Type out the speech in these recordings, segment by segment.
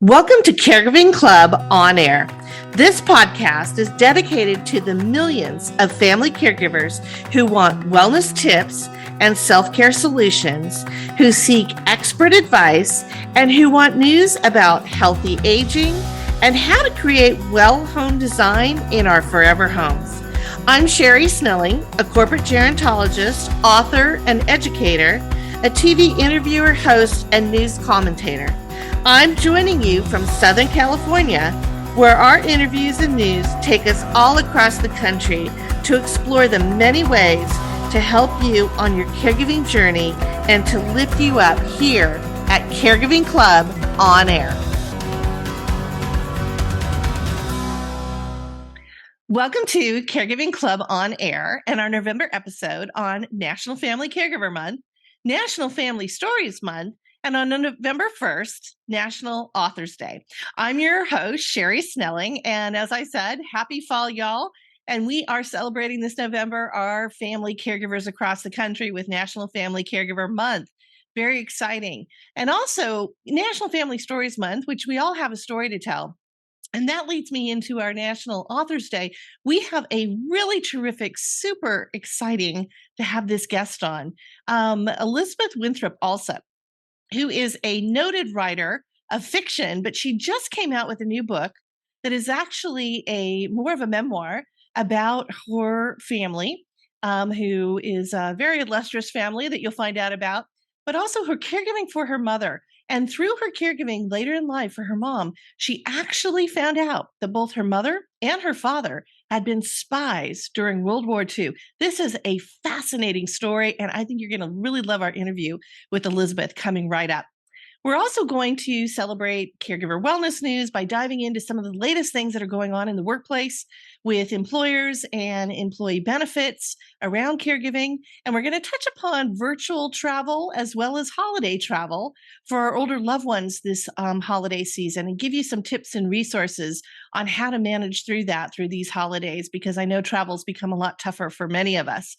Welcome to Caregiving Club On Air. This podcast is dedicated to the millions of family caregivers who want wellness tips and self-care solutions, who seek expert advice, and who want news about healthy aging and how to create well home design in our forever homes. I'm Sherri Snelling, a corporate gerontologist, author, and educator, a TV interviewer, host, and news commentator. I'm joining you from Southern California, where our interviews and news take us all across the country to explore the many ways to help you on your caregiving journey and to lift you up here at Caregiving Club On Air. Welcome to Caregiving Club On Air and our November episode on National Family Caregiver Month, National Family Stories Month, and on November 1st, National Authors Day. I'm your host, Sherri Snelling, and as I said, happy fall, y'all. And we are celebrating this November our family caregivers across the country with National Family Caregiver Month. Very exciting. And also National Family Stories Month, which we all have a story to tell. And that leads me into our National Authors Day. We have a really terrific, super exciting to have this guest on, Elizabeth Winthrop Alsop, who is a noted writer of fiction, but she just came out with a new book that is actually more of a memoir about her family, who is a very illustrious family that you'll find out about, but also her caregiving for her mother. And through her caregiving later in life for her mom, she actually found out that both her mother and her father had been spies during World War II. This is a fascinating story, and I think you're going to really love our interview with Elizabeth coming right up. We're also going to celebrate caregiver wellness news by diving into some of the latest things that are going on in the workplace with employers and employee benefits around caregiving. And we're going to touch upon virtual travel as well as holiday travel for our older loved ones this holiday season and give you some tips and resources on how to manage through that through these holidays, because I know travel's become a lot tougher for many of us.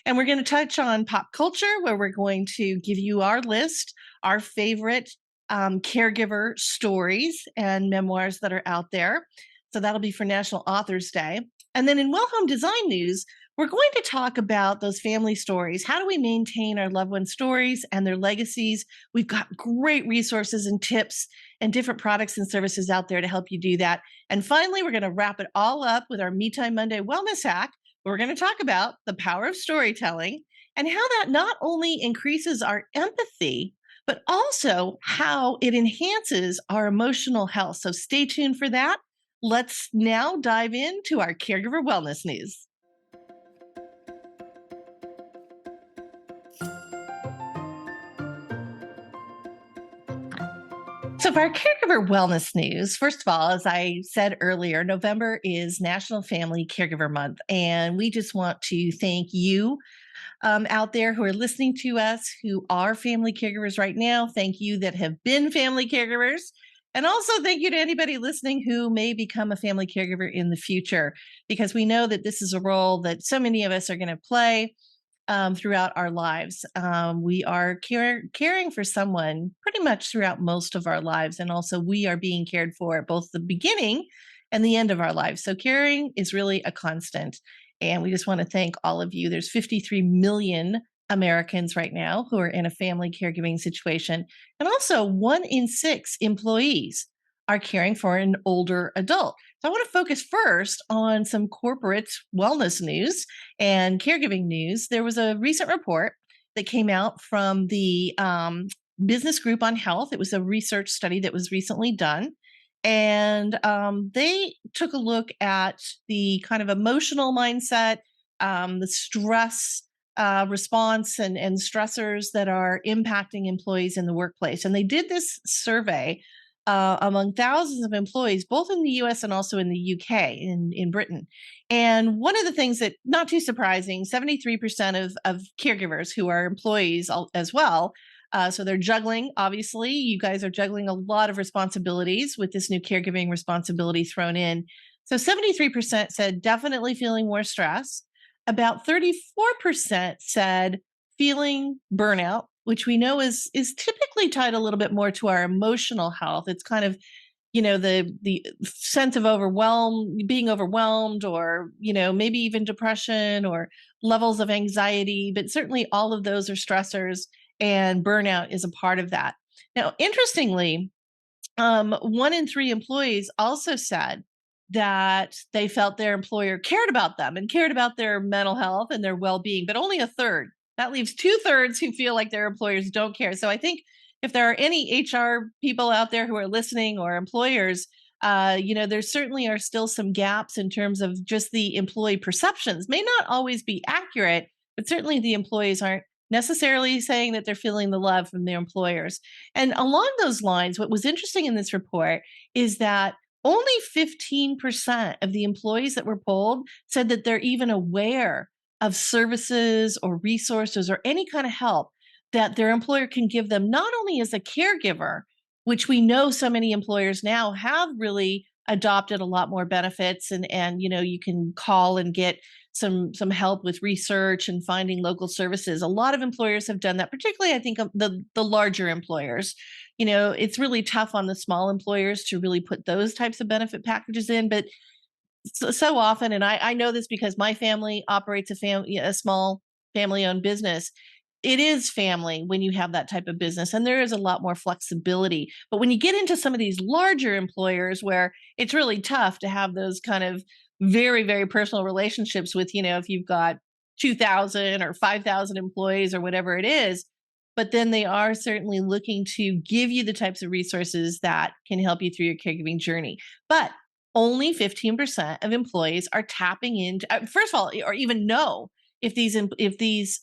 And we're going to touch on pop culture, where we're going to give you our list, our favorite caregiver stories and memoirs that are out there. So that'll be for National Authors Day. And then in Well Home Design News, we're going to talk about those family stories. How do we maintain our loved ones' stories and their legacies? We've got great resources and tips and different products and services out there to help you do that. And finally, we're going to wrap it all up with our Me Time Monday Wellness Hack. We're going to talk about the power of storytelling and how that not only increases our empathy, but also how it enhances our emotional health. So stay tuned for that. Let's now dive into our caregiver wellness news. So for our caregiver wellness news, first of all, as I said earlier, November is National Family Caregiver Month. And we just want to thank you out there who are listening to us, who are family caregivers right now. Thank you that have been family caregivers. And also thank you to anybody listening who may become a family caregiver in the future, because we know that this is a role that so many of us are going to play throughout our lives. We are caring for someone pretty much throughout most of our lives. And also we are being cared for at both the beginning and the end of our lives. So caring is really a constant. And we just want to thank all of you. There's 53 million Americans right now who are in a family caregiving situation. And also 1 in 6 employees are caring for an older adult. So I want to focus first on some corporate wellness news and caregiving news. There was a recent report that came out from the Business Group on Health. It was a research study that was recently done. And they took a look at the kind of emotional mindset, the stress response and stressors that are impacting employees in the workplace. And they did this survey among thousands of employees, both in the US and also in the UK, in Britain. And one of the things that, not too surprising, 73% of caregivers who are employees as well, so they're juggling, obviously, you guys are juggling a lot of responsibilities with this new caregiving responsibility thrown in. So 73% said definitely feeling more stress. About 34% said feeling burnout, which we know is typically tied a little bit more to our emotional health. It's kind of the sense of being overwhelmed, or, maybe even depression or levels of anxiety. But certainly all of those are stressors, and burnout is a part of that. Now, interestingly, 1 in 3 employees also said that they felt their employer cared about them and cared about their mental health and their well-being, but only a third. That leaves 2/3 who feel like their employers don't care. So I think if there are any HR people out there who are listening, or employers, there certainly are still some gaps in terms of just the employee perceptions. May not always be accurate, but certainly the employees aren't necessarily saying that they're feeling the love from their employers. And along those lines, what was interesting in this report is that only 15% of the employees that were polled said that they're even aware of services or resources or any kind of help that their employer can give them, not only as a caregiver, which we know so many employers now have really adopted a lot more benefits, and you can call and get some help with research and finding local services. A lot of employers have done that, particularly I think of the larger employers. It's really tough on the small employers to really put those types of benefit packages in, but so often, and I know this because my family operates a small family-owned business. It is family when you have that type of business, and there is a lot more flexibility. But when you get into some of these larger employers where it's really tough to have those kind of very, very personal relationships with, if you've got 2,000 or 5,000 employees or whatever it is, but then they are certainly looking to give you the types of resources that can help you through your caregiving journey. But only 15% of employees are tapping into, first of all, or even know if these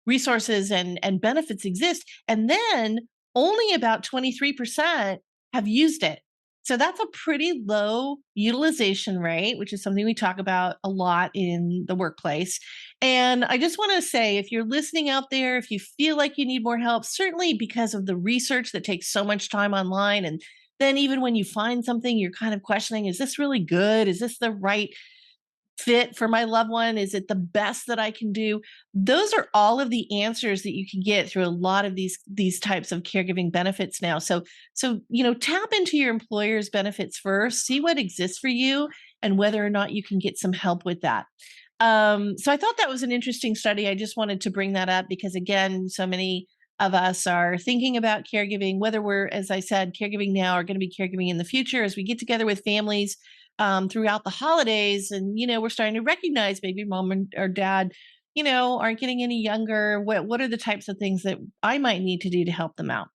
resources and benefits exist. And then only about 23% have used it. So that's a pretty low utilization rate, which is something we talk about a lot in the workplace. And I just want to say, if you're listening out there, if you feel like you need more help, certainly because of the research that takes so much time online, and then even when you find something, you're kind of questioning, is this really good? Is this the right fit for my loved one? Is it the best that I can do? Those are all of the answers that you can get through a lot of these types of caregiving benefits now. So tap into your employer's benefits first, see what exists for you, and whether or not you can get some help with that. So I thought that was an interesting study. I just wanted to bring that up because, again, so many of us are thinking about caregiving, whether we're, as I said, caregiving now or going to be caregiving in the future, as we get together with families throughout the holidays. And, we're starting to recognize maybe mom or dad, aren't getting any younger. What are the types of things that I might need to do to help them out?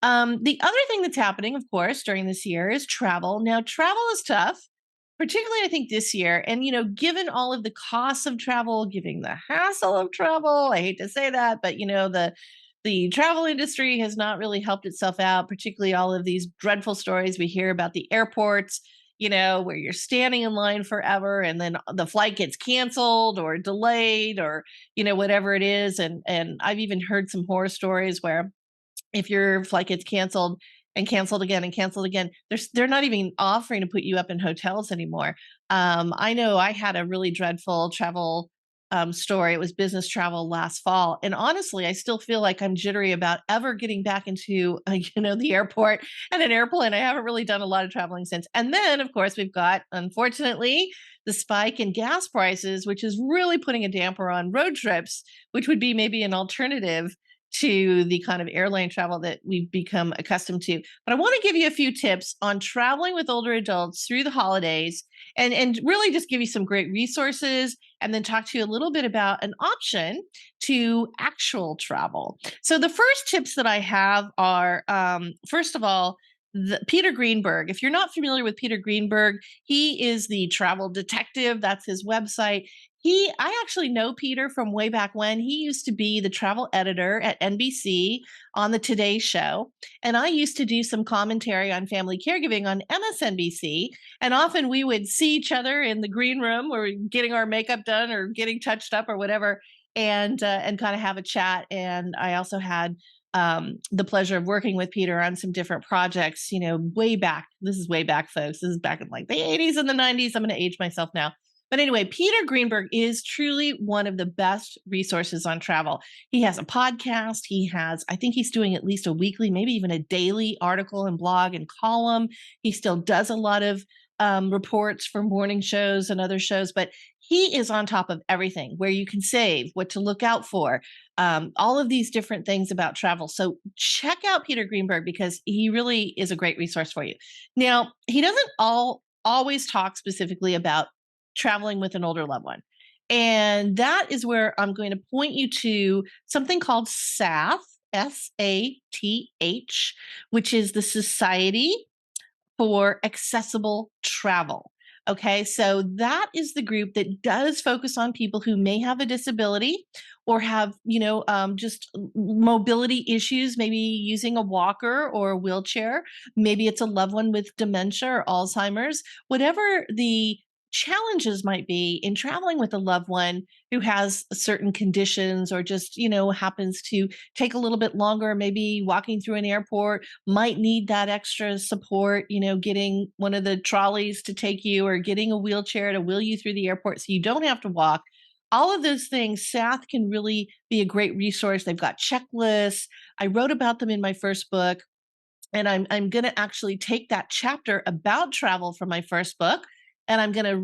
The other thing that's happening, of course, during this year is travel. Now, travel is tough, particularly I think this year. And, given all of the costs of travel, given the hassle of travel, I hate to say that, but, the travel industry has not really helped itself out, particularly all of these dreadful stories we hear about the airports, where you're standing in line forever and then the flight gets canceled or delayed, or, whatever it is. And I've even heard some horror stories where if your flight gets canceled and canceled again and canceled again, they're not even offering to put you up in hotels anymore. I know I had a really dreadful travel story. It was business travel last fall, and honestly, I still feel like I'm jittery about ever getting back into the airport and an airplane. I haven't really done a lot of traveling since. And then, of course, we've got, unfortunately, the spike in gas prices, which is really putting a damper on road trips, which would be maybe an alternative to the kind of airline travel that we've become accustomed to. But I want to give you a few tips on traveling with older adults through the holidays, and really just give you some great resources, and then talk to you a little bit about an option to actual travel. So the first tips that I have are, first of all, Peter Greenberg. If you're not familiar with Peter Greenberg, he is the travel detective. That's his website. I actually know Peter from way back when. He used to be the travel editor at NBC on the Today Show. And I used to do some commentary on family caregiving on MSNBC. And often we would see each other in the green room, or getting our makeup done or getting touched up or whatever, and kind of have a chat. And I also had the pleasure of working with Peter on some different projects, way back. This is way back, folks. This is back in like the 80s and the 90s. I'm going to age myself now. But anyway, Peter Greenberg is truly one of the best resources on travel. He has a podcast. I think he's doing at least a weekly, maybe even a daily article and blog and column. He still does a lot of reports for morning shows and other shows, but he is on top of everything, where you can save, what to look out for, all of these different things about travel. So check out Peter Greenberg because he really is a great resource for you. Now, he doesn't always talk specifically about traveling with an older loved one. And that is where I'm going to point you to something called SATH, SATH, which is the Society for Accessible Travel. Okay, so that is the group that does focus on people who may have a disability or have, just mobility issues, maybe using a walker or a wheelchair. Maybe it's a loved one with dementia or Alzheimer's, whatever the challenges might be in traveling with a loved one who has certain conditions or just, happens to take a little bit longer, maybe walking through an airport, might need that extra support, getting one of the trolleys to take you or getting a wheelchair to wheel you through the airport so you don't have to walk. All of those things, SATH can really be a great resource. They've got checklists. I wrote about them in my first book, and I'm going to actually take that chapter about travel from my first book, and I'm going to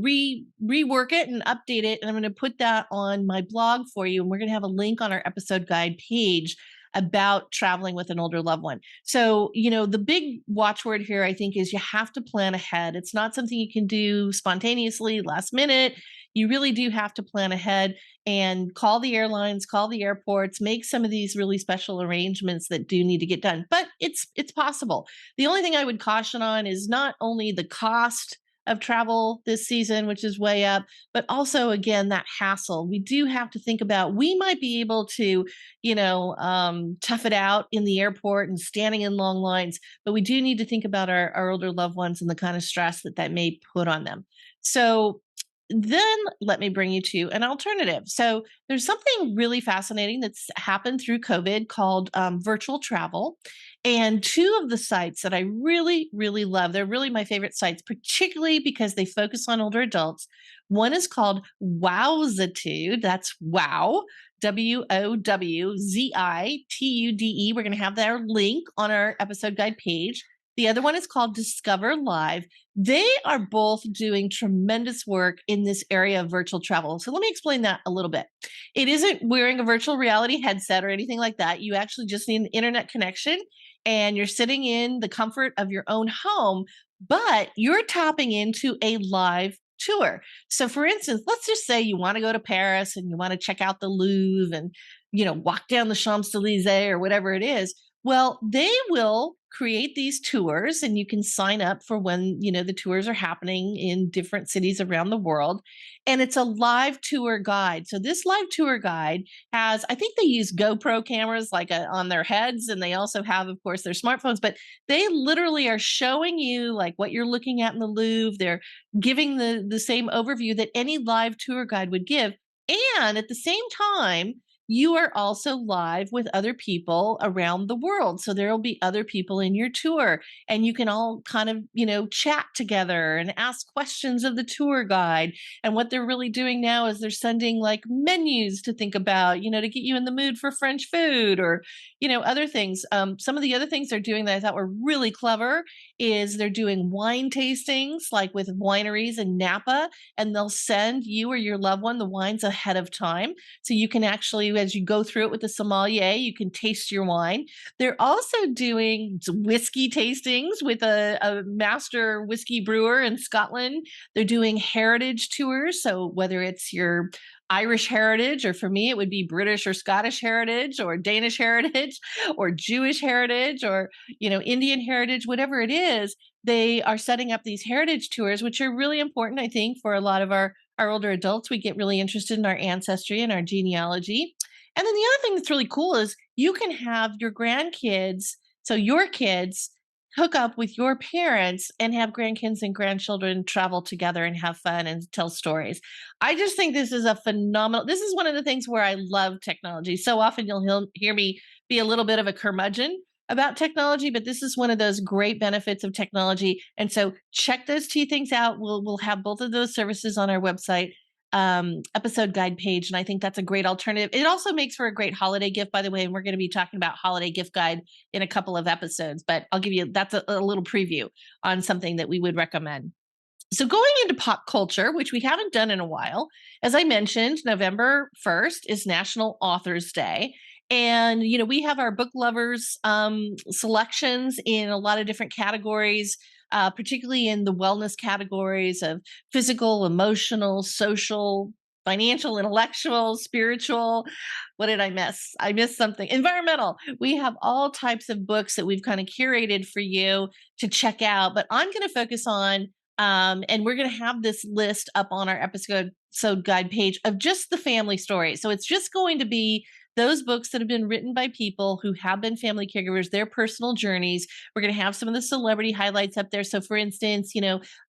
rework it and update it. And I'm going to put that on my blog for you. And we're going to have a link on our episode guide page about traveling with an older loved one. So, the big watchword here, I think, is you have to plan ahead. It's not something you can do spontaneously, last minute. You really do have to plan ahead and call the airlines, call the airports, make some of these really special arrangements that do need to get done. But it's possible. The only thing I would caution on is not only the cost of travel this season, which is way up, but also, again, that hassle. We do have to think about, we might be able to, tough it out in the airport and standing in long lines, but we do need to think about our older loved ones and the kind of stress that may put on them. So then let me bring you to an alternative. So there's something really fascinating that's happened through COVID called virtual travel. And two of the sites that I really, really love, they're really my favorite sites, particularly because they focus on older adults. One is called Wowzitude. That's Wow, WOWZITUDE. We're going to have their link on our episode guide page. The other one is called Discover Live. They are both doing tremendous work in this area of virtual travel. So let me explain that a little bit. It isn't wearing a virtual reality headset or anything like that. You actually just need an internet connection and you're sitting in the comfort of your own home, but you're tapping into a live tour. So for instance, let's just say you want to go to Paris and you want to check out the Louvre and, walk down the Champs-Élysées or whatever it is. Well, they will create these tours and you can sign up for when, the tours are happening in different cities around the world. And it's a live tour guide. So this live tour guide has, I think they use GoPro cameras on their heads. And they also have, of course, their smartphones, but they literally are showing you like what you're looking at in the Louvre. They're giving the same overview that any live tour guide would give. And at the same time, you are also live with other people around the world. So there will be other people in your tour and you can all kind of, chat together and ask questions of the tour guide. And what they're really doing now is they're sending like menus to think about, to get you in the mood for French food or, other things. Some of the other things they're doing that I thought were really clever is they're doing wine tastings like with wineries in Napa, and they'll send you or your loved one the wines ahead of time. So you can actually, as you go through it with the sommelier, you can taste your wine. They're also doing whiskey tastings with a master whiskey brewer in Scotland. They're doing heritage tours. So whether it's your Irish heritage, or for me, it would be British or Scottish heritage or Danish heritage or Jewish heritage or, Indian heritage, whatever it is, they are setting up these heritage tours, which are really important, I think, for a lot of our older adults. We get really interested in our ancestry and our genealogy. And then the other thing that's really cool is you can have your grandkids, so your kids, hook up with your parents and have grandkids and grandchildren travel together and have fun and tell stories. I just think this is this is one of the things where I love technology. So often you'll hear me be a little bit of a curmudgeon about technology, but this is one of those great benefits of technology. And so check those two things out. We'll have both of those services on our website episode guide page. And I think that's a great alternative. It also makes for a great holiday gift, by the way. And we're going to be talking about holiday gift guide in a couple of episodes, but I'll give you, that's a little preview on something that we would recommend. So going into pop culture, which we haven't done in a while, as I mentioned, November 1st is National Authors Day. And, we have our book lovers selections in a lot of different categories, particularly in the wellness categories of physical, emotional, social, financial, intellectual, spiritual. What did I miss? I missed something. Environmental. We have all types of books that we've kind of curated for you to check out, but I'm going to focus on and we're going to have this list up on our episode guide page of just the family story. So it's just going to be those books that have been written by people who have been family caregivers, their personal journeys. We're going to have some of the celebrity highlights up there. So for instance,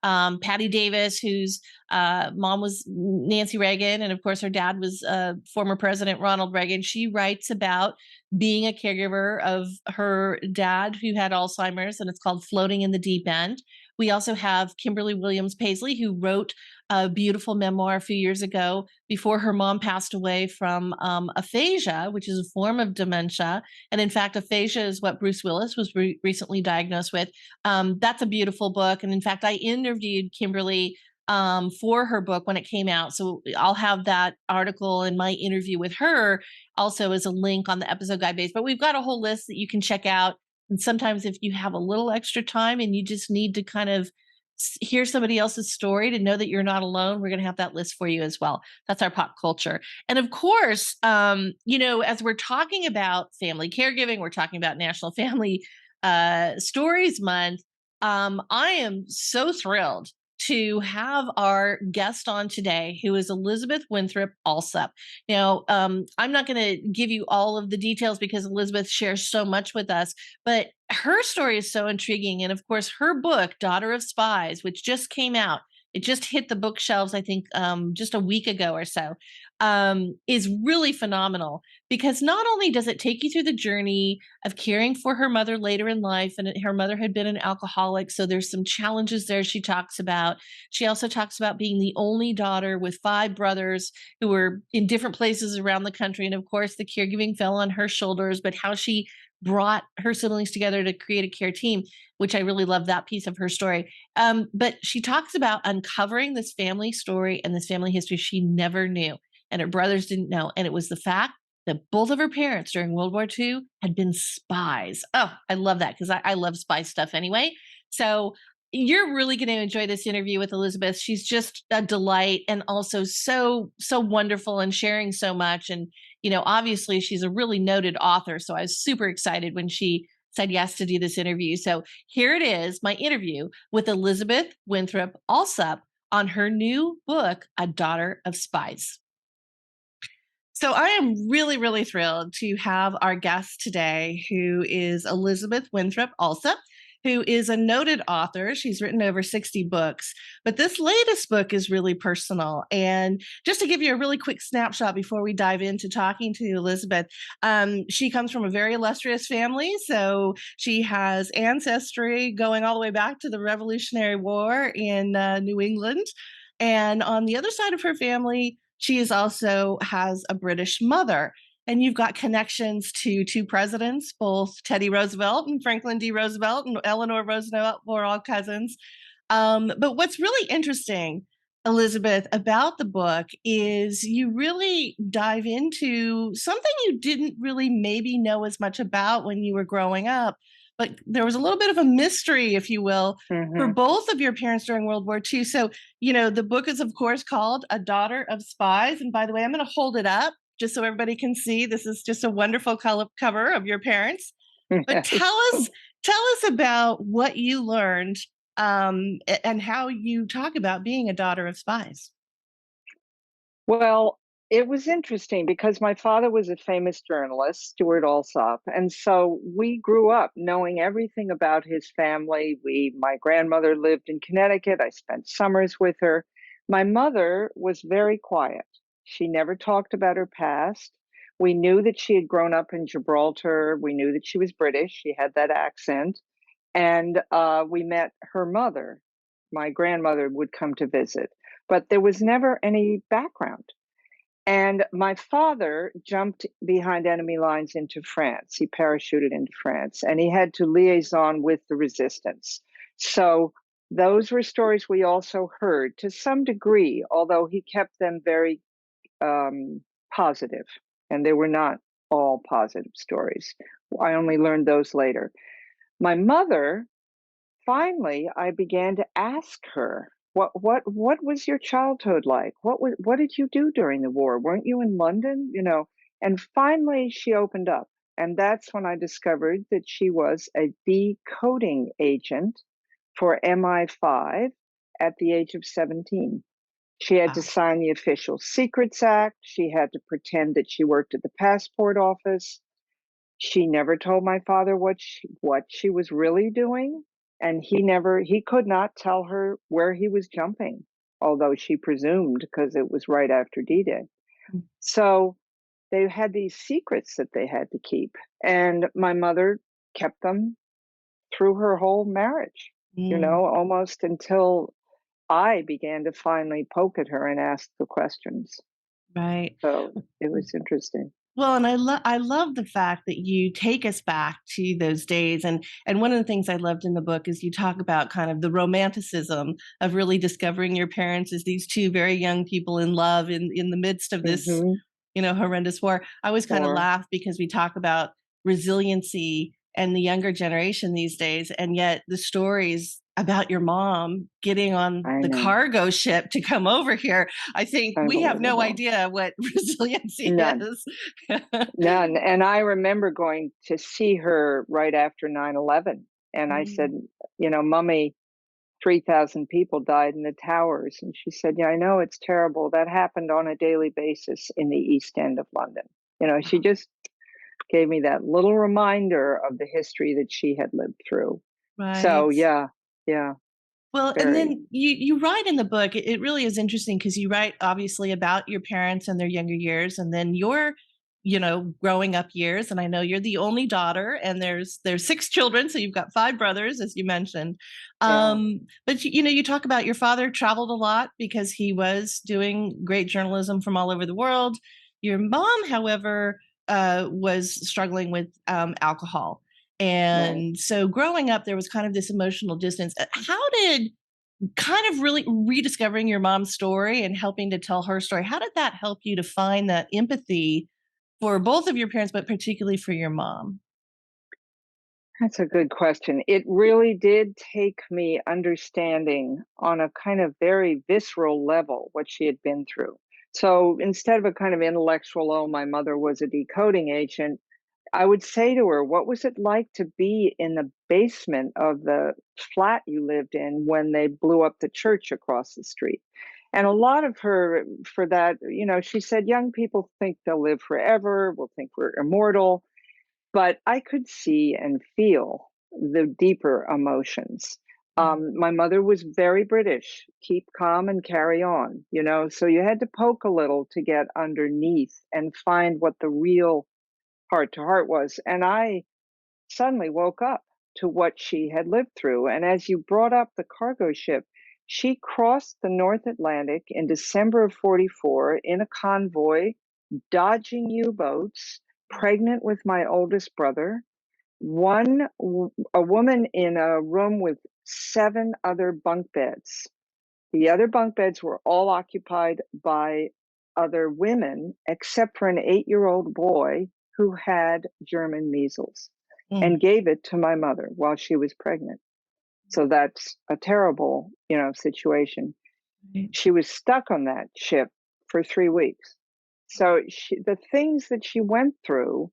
Patty Davis, whose mom was Nancy Reagan, and of course her dad was former President Ronald Reagan. She writes about being a caregiver of her dad who had Alzheimer's, and it's called Floating in the Deep End. We also have Kimberly Williams Paisley, who wrote a beautiful memoir a few years ago before her mom passed away from aphasia, which is a form of dementia. And in fact, aphasia is what Bruce Willis was recently diagnosed with. That's a beautiful book. And in fact, I interviewed Kimberly for her book when it came out. So I'll have that article and my interview with her also as a link on the episode guide page. But we've got a whole list that you can check out. And sometimes if you have a little extra time and you just need to kind of hear somebody else's story to know that you're not alone, we're going to have that list for you as well. That's our pop culture. And of course, as we're talking about family caregiving, we're talking about National Family Stories Month. I am so thrilled to have our guest on today, who is Elizabeth Winthrop Alsop. Now, I'm not going to give you all of the details because Elizabeth shares so much with us, but her story is so intriguing. And of course, her book, Daughter of Spies, which just came out, it just hit the bookshelves, I think, just a week ago or so, is really phenomenal because not only does it take you through the journey of caring for her mother later in life, and her mother had been an alcoholic, so there's some challenges there she talks about. She also talks about being the only daughter with 5 brothers who were in different places around the country. And of course, the caregiving fell on her shoulders, but how she brought her siblings together to create a care team, which I really love that piece of her story. But she talks about uncovering this family story and this family history she never knew, and her brothers didn't know. And it was the fact that both of her parents during World War II had been spies. Oh, I love that because I love spy stuff anyway. So you're really going to enjoy this interview with Elizabeth. She's just a delight and also so wonderful and sharing so much. And, obviously she's a really noted author. So I was super excited when she said yes to do this interview. So here it is, my interview with Elizabeth Winthrop Alsop on her new book, A Daughter of Spies. So I am really, really thrilled to have our guest today, who is Elizabeth Winthrop Alsop, who is a noted author. She's written over 60 books, but this latest book is really personal. And just to give you a really quick snapshot before we dive into talking to Elizabeth, she comes from a very illustrious family. So she has ancestry going all the way back to the Revolutionary War in New England. And on the other side of her family, she is also has a British mother. And you've got connections to 2 presidents, both Teddy Roosevelt and Franklin D. Roosevelt and Eleanor Roosevelt were all cousins. But what's really interesting, Elizabeth, about the book is you really dive into something you didn't really maybe know as much about when you were growing up. But there was a little bit of a mystery, if you will, for both of your parents during World War II. So, the book is, of course, called A Daughter of Spies. And by the way, I'm going to hold it up just so everybody can see. This is just a wonderful cover of your parents. But tell us about what you learned and how you talk about being a daughter of spies. Well, it was interesting because my father was a famous journalist, Stewart Alsop. And so we grew up knowing everything about his family. My grandmother lived in Connecticut. I spent summers with her. My mother was very quiet. She never talked about her past. We knew that she had grown up in Gibraltar. We knew that she was British. She had that accent. And we met her mother. My grandmother would come to visit, but there was never any background. And my father jumped behind enemy lines into France. He parachuted into France, and he had to liaison with the resistance. So those were stories we also heard to some degree, although he kept them very positive, and they were not all positive stories. I only learned those later. My mother, finally, I began to ask her, what was your childhood like? What did you do during the war? Weren't you in London? And finally she opened up. And that's when I discovered that she was a decoding agent for MI5 at the age of 17. She had to Wow. sign the Official Secrets Act. She had to pretend that she worked at the passport office. She never told my father what she was really doing, and he could not tell her where he was jumping, although she presumed because it was right after D-Day. So they had these secrets that they had to keep, and my mother kept them through her whole marriage, Mm, almost until I began to finally poke at her and ask the questions. right. So it was interesting. Well, and I love the fact that you take us back to those days, and one of the things I loved in the book is you talk about kind of the romanticism of really discovering your parents as these two very young people in love in the midst of this, Mm-hmm. horrendous war. I always kind of Or laugh because we talk about resiliency and the younger generation these days, and yet the stories about your mom getting on I the know, cargo ship to come over here, I think we have no unbelievable. idea what resiliency None. is. None. And I remember going to see her right after 9/11. And I said, Mm, Mummy, 3,000 people died in the towers. And she said, yeah, I know, it's terrible. That happened on a daily basis in the East End of London. She just gave me that little reminder of the history that she had lived through. So, right. yeah, yeah, Well, and very. then you write in the book, it really is interesting because you write obviously about your parents and their younger years, and then your, growing up years. And I know you're the only daughter, and there's six children, so you've got five brothers, as you mentioned. Yeah. But you talk about your father traveled a lot because he was doing great journalism from all over the world. Your mom, however, was struggling with alcohol. Right. And so growing up, there was kind of this emotional distance. How did kind of really rediscovering your mom's story and helping to tell her story, how did that help you to find that empathy for both of your parents, but particularly for your mom? That's a good question. It really did take me understanding on a kind of very visceral level what she had been through. So instead of a kind of intellectual, oh, my mother was a decoding agent, I would say to her, what was it like to be in the basement of the flat you lived in when they blew up the church across the street? And a lot of her, for that, she said, young people think they'll live forever, will think we're immortal. But I could see and feel the deeper emotions. Mm, My mother was very British, keep calm and carry on, so you had to poke a little to get underneath and find what the real heart to heart was. And I suddenly woke up to what she had lived through. And as you brought up the cargo ship, she crossed the North Atlantic in December of 44 in a convoy, dodging U-boats, pregnant with my oldest brother, a woman in a room with 7 other bunk beds. The other bunk beds were all occupied by other women, except for an 8-year-old boy who had German measles mm, and gave it to my mother while she was pregnant. So that's a terrible, situation. right. She was stuck on that ship for 3 weeks. So the things that she went through,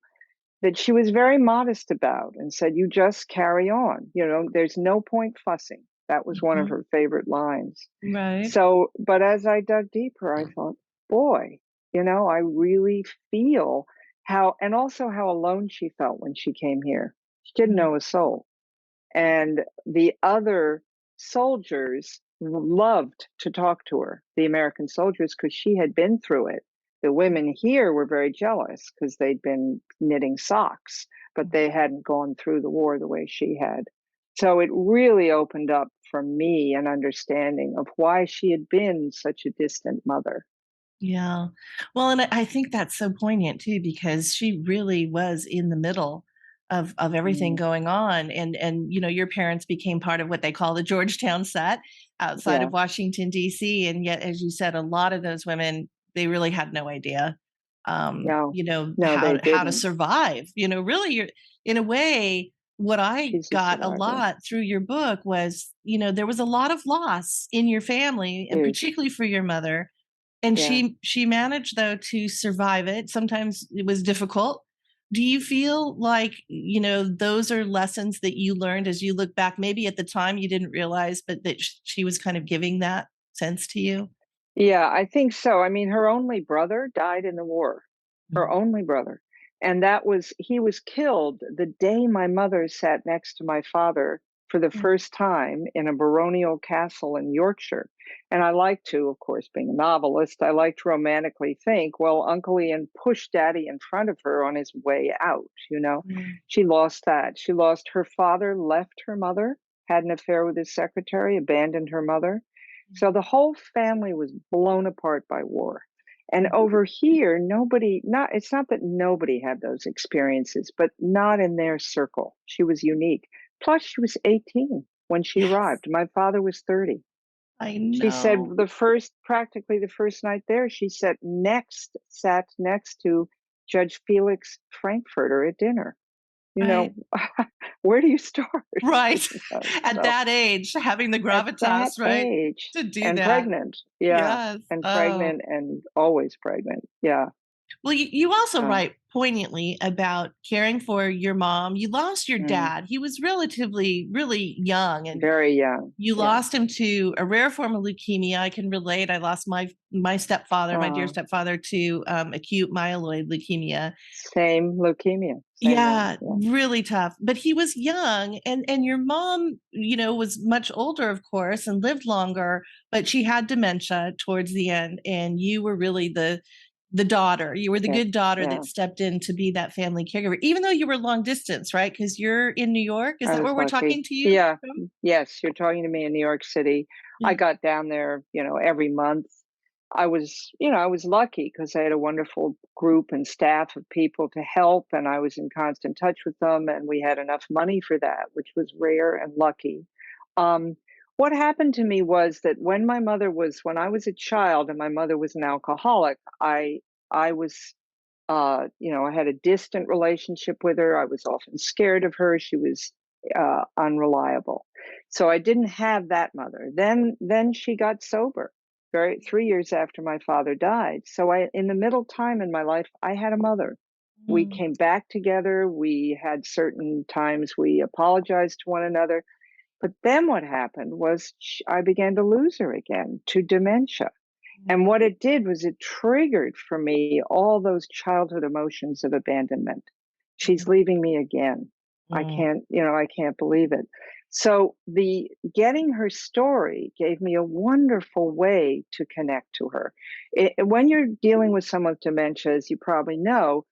that she was very modest about, and said, you just carry on, there's no point fussing. That was one of Mhm. her favorite lines. Right. So, but as I dug deeper, I thought, boy, I really feel how, and also how alone she felt when she came here. She didn't Mm, know a soul. And the other soldiers loved to talk to her, the American soldiers, because she had been through it. The women here were very jealous because they'd been knitting socks, but they hadn't gone through the war the way she had. So it really opened up for me an understanding of why she had been such a distant mother. Yeah. Well, and I think that's so poignant too, because she really was in the middle of everything Mm, going on. And your parents became part of what they call the Georgetown set outside yeah, of Washington, D.C. And yet, as you said, a lot of those women, they really had no idea no, no, how they to didn't. survive. Really you're in a way, what I She's a got a survivor. lot through your book was, there was a lot of loss in your family, and Huge. particularly for your mother, and Yeah. she managed, though, to survive it. Sometimes it was difficult. Do you feel like, those are lessons that you learned as you look back? Maybe at the time you didn't realize, but that she was kind of giving that sense to you? Yeah, I think so. I mean, her only brother died in the war, her Mm, only brother. And he was killed the day my mother sat next to my father for the mm, first time in a baronial castle in Yorkshire. And I like to, of course, being a novelist, I like to romantically think, well, Uncle Ian pushed Daddy in front of her on his way out, you know. mm, She lost that. She lost her father, left her mother, had an affair with his secretary, abandoned her mother. So the whole family was blown apart by war. And mm. over here, it's not that nobody had those experiences, but not in their circle. She was unique. Plus, she was 18 when she Yes, arrived. My father was 30. I She said know. practically the first night there, she sat next to Judge Felix Frankfurter at dinner. You Right. know, where do you start? Right. At So that age, having the at that gravitas, right, age to do and that. pregnant. Yeah. Yes. And Oh. pregnant and always pregnant. Yeah. Well, you also Uh, write poignantly about caring for your mom. You lost your mm, dad. He was relatively really young, and very young. you Yeah. lost him to a rare form of leukemia. I can relate. I lost my stepfather, my dear Uh, stepfather, to acute myeloid leukemia. Same leukemia. Same one. Yeah, Yeah. really tough. But he was young, and your mom, was much older, of course, and lived longer, but she had dementia towards the end, and you were really the daughter. You were the Yeah. good daughter Yeah. that stepped in to be that family caregiver, even though you were long distance, right? Because you're in New York. Is I that where was we're lucky. talking to you Yeah. from? Yes. You're talking to me in New York City. I Yeah. got down there, every month. I was lucky because I had a wonderful group and staff of people to help, and I was in constant touch with them, and we had enough money for that, which was rare and lucky. Um, what happened to me was that when I was a child and my mother was an alcoholic, I was I had a distant relationship with her. I was often scared of her. She was unreliable. So I didn't have that mother. Then she got sober 3 years after my father died. So in the middle time in my life, I had a mother. We Mm, came back together. We had certain times we apologized to one another. But then what happened was I began to lose her again to dementia. And mm, what it did was it triggered for me all those childhood emotions of abandonment. She's leaving me again. mm, I can't believe it. So the getting her story gave me a wonderful way to connect to her. When you're dealing with someone with dementia, as you probably know,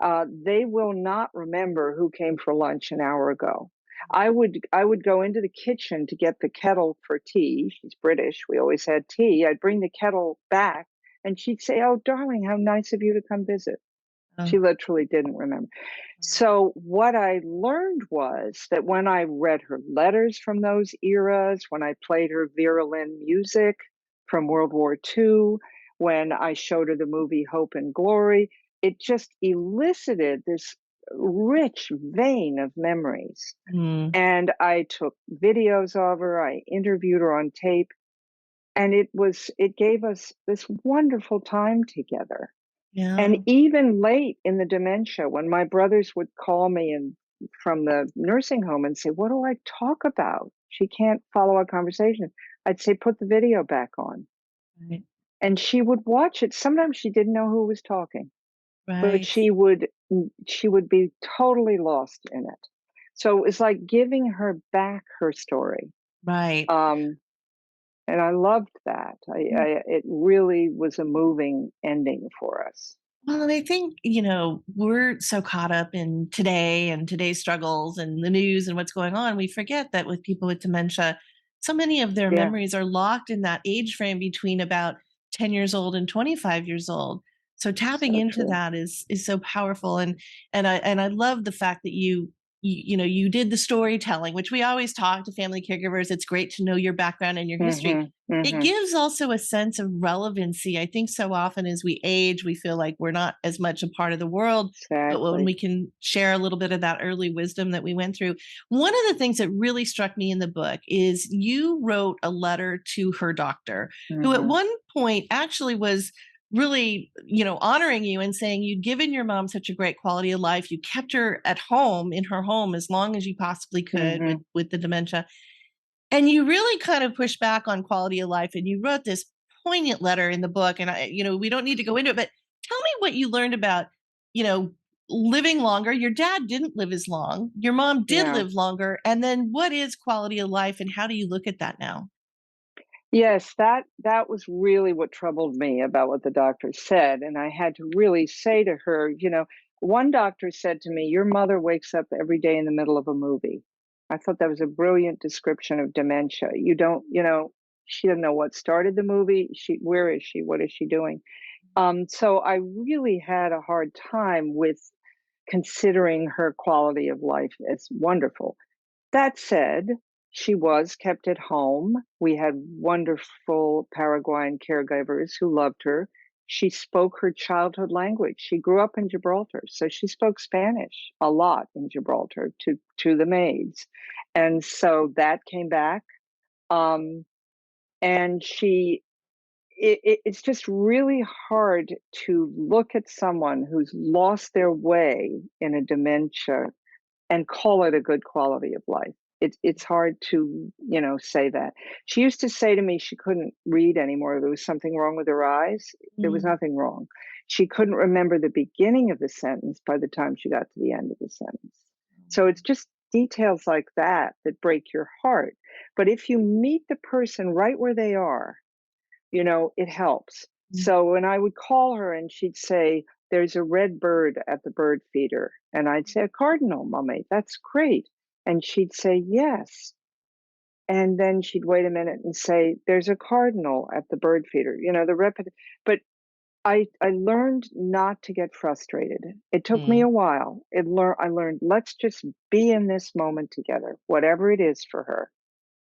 they will not remember who came for lunch an hour ago. I would go into the kitchen to get the kettle for tea. She's British. We always had tea. I'd bring the kettle back and she'd say, "Oh, darling, how nice of you to come visit." oh, She literally didn't remember. So what I learned was that when I read her letters from those eras, when I played her Vera Lynn music from World War II, when I showed her the movie Hope and Glory, it just elicited this rich vein of memories. mm, And I took videos of her, I interviewed her on tape, and it gave us this wonderful time together. And yeah. even late in the dementia, when my brothers would call me and from the nursing home and say, "What do I talk about? She can't follow our conversation." I'd say, "Put the video back on." Right. And she would watch it. Sometimes she didn't know who was talking, but Right. she would be totally lost in it. So it was like giving her back her story. Right. Um, And I loved that. It really was a moving ending for us. Well, and I think, we're so caught up in today and today's struggles and the news and what's going on. We forget that with people with dementia, so many of their Yeah, memories are locked in that age frame between about 10 years old and 25 years old. So tapping so into true. that is so powerful. And I love the fact that you did the storytelling, which we always talk to family caregivers. It's great to know your background and your history. Mhm, It mhm. gives also a sense of relevancy. I think so often as we age, we feel like we're not as much a part of the world, but when Exactly. we can share a little bit of that early wisdom that we went through. One of the things that really struck me in the book is you wrote a letter to her doctor, who at Mhm. one point actually was really, honoring you and saying you'd given your mom such a great quality of life. You kept her at home in her home as long as you possibly could with Mhm. with the dementia, and you really kind of push back on quality of life, and you wrote this poignant letter in the book. And we don't need to go into it, but tell me what you learned about, you know, living longer. Your dad didn't live as long. Your mom did No. live longer. And then what is quality of life and how do you look at that now? Yes, that was really what troubled me about what the doctor said, and I had to really say to her, one doctor said to me, "Your mother wakes up every day in the middle of a movie." I thought that was a brilliant description of dementia. You don't, she doesn't know what started the movie. Where is she? What is she doing? So I really had a hard time with considering her quality of life as wonderful. That said, she was kept at home. We had wonderful Paraguayan caregivers who loved her. She spoke her childhood language. She grew up in Gibraltar, so she spoke Spanish a lot in Gibraltar to the maids, and so that came back. Um, and it's just really hard to look at someone who's lost their way in a dementia and call it a good quality of life. It's hard to, say that. She used to say to me she couldn't read anymore. There was something wrong with her eyes. There was Mm, nothing wrong. She couldn't remember the beginning of the sentence by the time she got to the end of the sentence. So it's just details like that that break your heart. But if you meet the person right where they are, it helps. mm, So when I would call her and she'd say, "There's a red bird at the bird feeder." And I'd say, "A cardinal, Mummy, that's great." And she'd say, "Yes." And then she'd wait a minute and say, "There's a cardinal at the bird feeder." But I learned not to get frustrated. It took me mm. a while. I learned, let's just be in this moment together, whatever it is for her.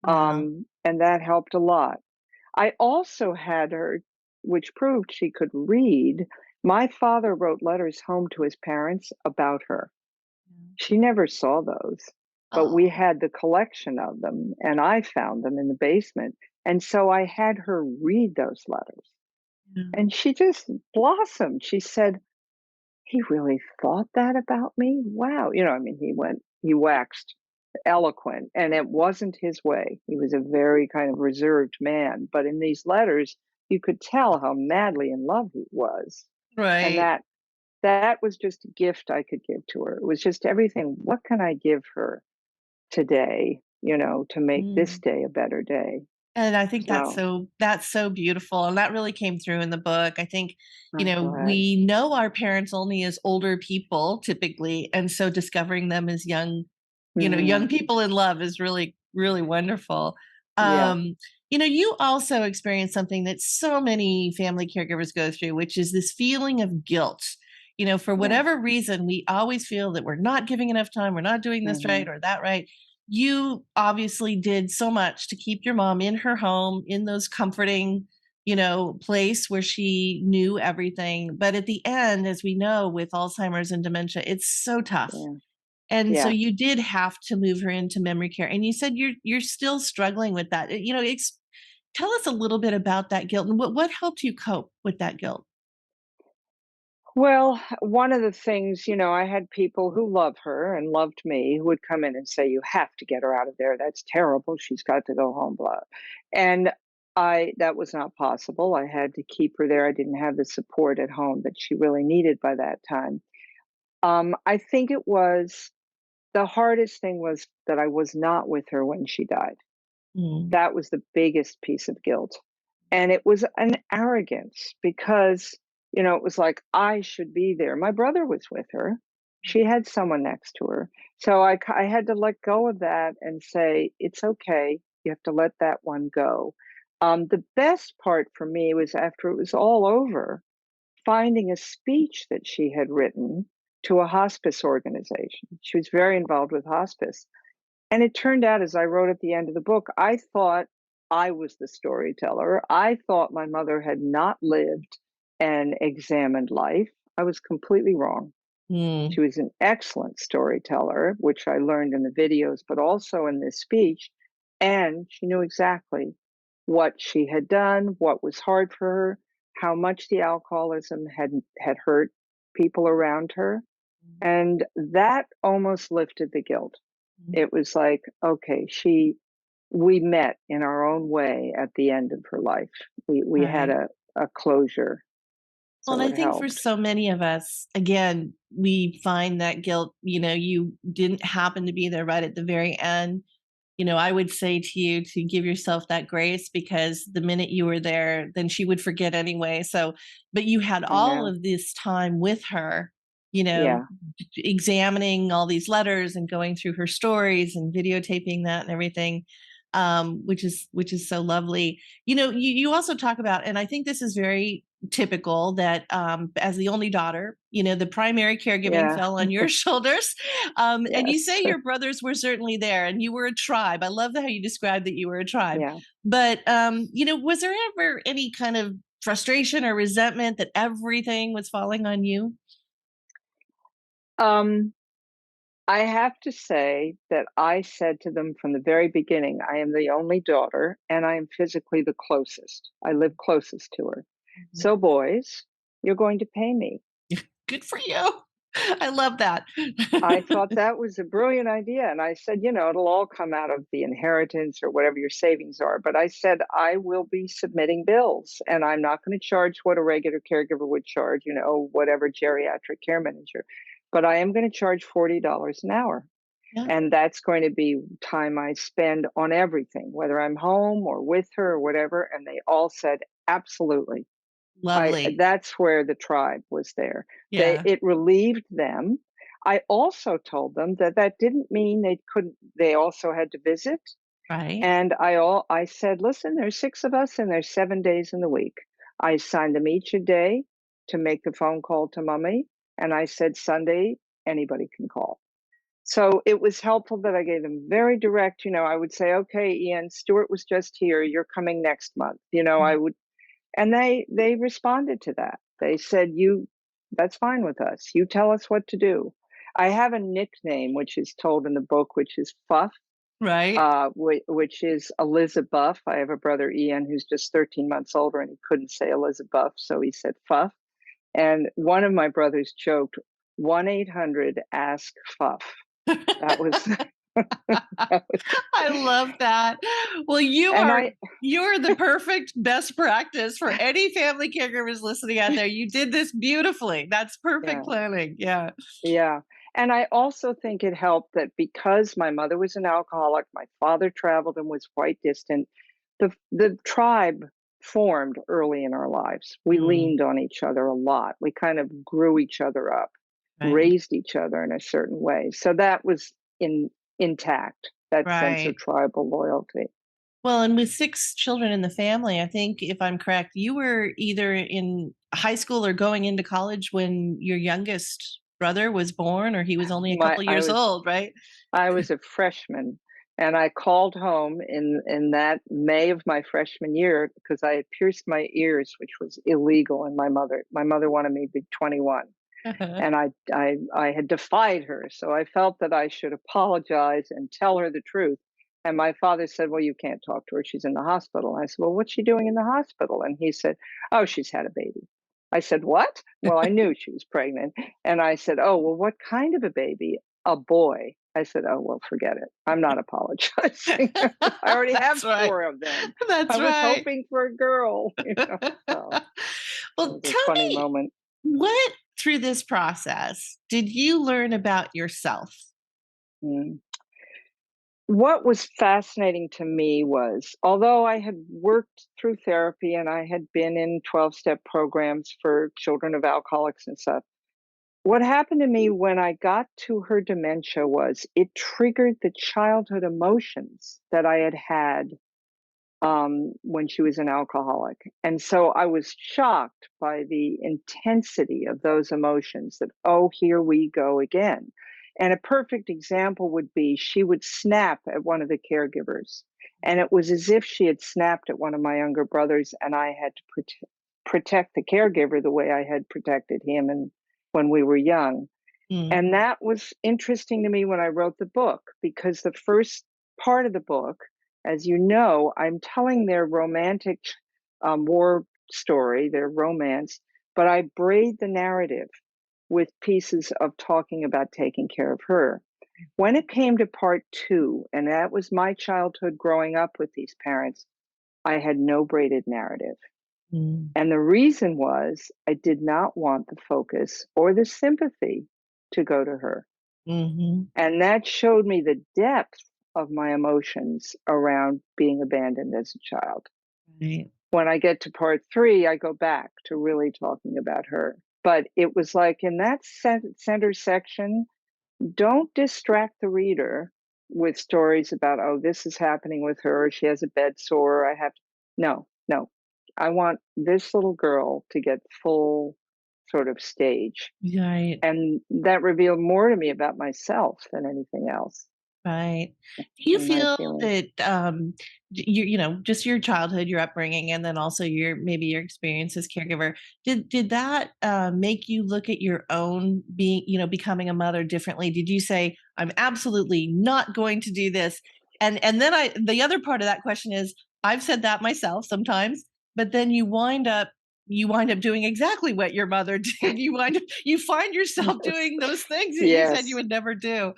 Yeah. And that helped a lot. I also had her, which proved she could read. My father wrote letters home to his parents about her. She never saw those, but we Oh, had the collection of them, and I found them in the basement. And so I had her read those letters. yeah. And she just blossomed. She said, "He really thought that about me? Wow." He waxed eloquent, and it wasn't his way. He was a very kind of reserved man, but in these letters, you could tell how madly in love he was. And Right. that was just a gift I could give to her. It was just everything. What can I give her today, to make this Mm. day a better day? And I think So that's so beautiful, and that really came through in the book. I think, I'm glad. we know our parents only as older people typically, and so discovering them as young Hmm. people in love is really, really wonderful. Yeah. You also experience something that so many family caregivers go through, which is this feeling of guilt. For Yeah. whatever reason, we always feel that we're not giving enough time, we're not doing this right Hmm. or that right. You obviously did so much to keep your mom in her home, in those comforting, place where she knew everything. But at the end, as we know, with Alzheimer's and dementia, it's so tough. Yeah. And so Yeah. you did have to move her into memory care. And you said you're still struggling with that. Tell us a little bit about that guilt and what helped you cope with that guilt. Well, one of the things, I had people who love her and loved me who would come in and say, "You have to get her out of there. That's terrible. She's got to go home," blah. And that was not possible. I had to keep her there. I didn't have the support at home that she really needed by that time. I think it was the hardest thing was that I was not with her when she died. Mm. That was the biggest piece of guilt. And it was an arrogance because, it was like I should be there. My brother was with her. She had someone next to her. So I had to let go of that and say, it's okay. You have to let that one go. The best part for me was after it was all over, finding a speech that she had written to a hospice organization. She was very involved with hospice. And it turned out, as I wrote at the end of the book, I thought I was the storyteller. I thought my mother had not lived and examined life. I was completely wrong. Mm. She was an excellent storyteller, which I learned in the videos, but also in this speech. And she knew exactly what she had done, what was hard for her, how much the alcoholism had hurt people around her. And that almost lifted the guilt. Mm. It was like, okay, we met in our own way at the end of her life. We had Right. a closure, Well, and so I it think for helped. so many of us, again, we find that guilt, you didn't happen to be there right at the very end. I would say to you to give yourself that grace because the minute you were there, then she would forget anyway. So, but you had I all know. of this time with her, you know, Yeah, examining all these letters and going through her stories and videotaping that and everything, which is so lovely. You also talk about, and I think this is very typical that as the only daughter, the primary caregiving yeah, fell on your shoulders. And you say yes, your brothers were certainly there and you were a tribe. I love how you described that you were a tribe. yeah. But, was there ever any kind of frustration or resentment that everything was falling on you? Um, I have to say that I said to them from the very beginning, I am the only daughter and I am physically the closest. I live closest to her. Mhm. So, boys, you're going to pay me. Good for you. I love that. I thought that was a brilliant idea. And I said, it'll all come out of the inheritance or whatever your savings are. But I said, I will be submitting bills and I'm not going to charge what a regular caregiver would charge, whatever geriatric care manager. But I am going to charge $40 an hour. Yeah, And that's going to be time I spend on everything, whether I'm home or with her or whatever. And they all said, absolutely. lovely. That's where the tribe was there. Yeah, It relieved them. I also told them that that didn't mean they couldn't, they also had to visit. right. And I said, listen, there's 6 of us and there's 7 days in the week. I assigned them each a day to make the phone call to mommy. And I said, Sunday, anybody can call. So it was helpful that I gave them very direct, I would say, okay, Ian, Stewart was just here. You're coming next month. I Mm. would, and they responded to that. They said, "You that's fine with us. You tell us what to do." I have a nickname which is told in the book, which is Fuff, Right. which is Elizabeth. I have a brother Ian who's just 13 months older, and he couldn't say Elizabeth, so he said Fuff. And one of my brothers joked, 1-800 ask Fuff. That was that was, I love that. Well, and I you're the perfect best practice for any family caregivers listening out there. You did this beautifully. That's perfect yeah. planning. Yeah. Yeah. And I also think it helped that because my mother was an alcoholic, my father traveled and was quite distant, the tribe formed early in our lives. We Mm, leaned on each other a lot. We kind of grew each other up, right. raised each other in a certain way. So that was intact, that sense of Right. tribal loyalty. Well, and with 6 children in the family, I think if I'm correct, you were either in high school or going into college when your youngest brother was born, or he was only a My couple years old, right? I was a freshman and I called home in that May of my freshman year because I had pierced my ears, which was illegal. And my mother wanted me to be 21, and I had defied her. So I felt that I should apologize and tell her the truth. And my father said, well, you can't talk to her. She's in the hospital. And I said, well, what's she doing in the hospital? And he said, oh, she's had a baby. I said, what? Well, I knew she was pregnant. And I said, oh, well, what kind of a baby? A boy. I said, oh, well, forget it. I'm not apologizing. I already have That's right. 4 of them. That's I was right. hoping for a girl, So it Well, was a tell funny me, moment. what through this process did you learn about yourself? Mm. What was fascinating to me was, although I had worked through therapy and I had been in 12-step programs for children of alcoholics and stuff, what happened to me when I got to her dementia was it triggered the childhood emotions that I had had when she was an alcoholic. And so I was shocked by the intensity of those emotions that, oh, here we go again. And a perfect example would be she would snap at one of the caregivers. And it was as if she had snapped at one of my younger brothers, and I had to protect the caregiver the way I had protected him and when we were young. Mm, And that was interesting to me when I wrote the book, because the first part of the book, as you know, I'm telling their romantic war story, their romance, but I braid the narrative with pieces of talking about taking care of her. When it came to part two, and that was my childhood growing up with these parents, I had no braided narrative. mm, And the reason was I did not want the focus or the sympathy to go to her. mhm. And that showed me the depth of my emotions around being abandoned as a child. Right. When I get to part three, I go back to really talking about her. But it was like in that center section, don't distract the reader with stories about, oh, this is happening with her, she has a bed sore, I have to. No, no. I want this little girl to get full sort of stage. Right. And that revealed more to me about myself than anything else, Right. Do you in my feel feeling. that you know, just your childhood, your upbringing, and then also your maybe your experience as caregiver, did that make you look at your own being, you know, becoming a mother differently? Did you say, I'm absolutely not going to do this? And then the other part of that question is, I've said that myself sometimes, but then you wind up doing exactly what your mother did. You find yourself doing those things that you said you Yes. would never do.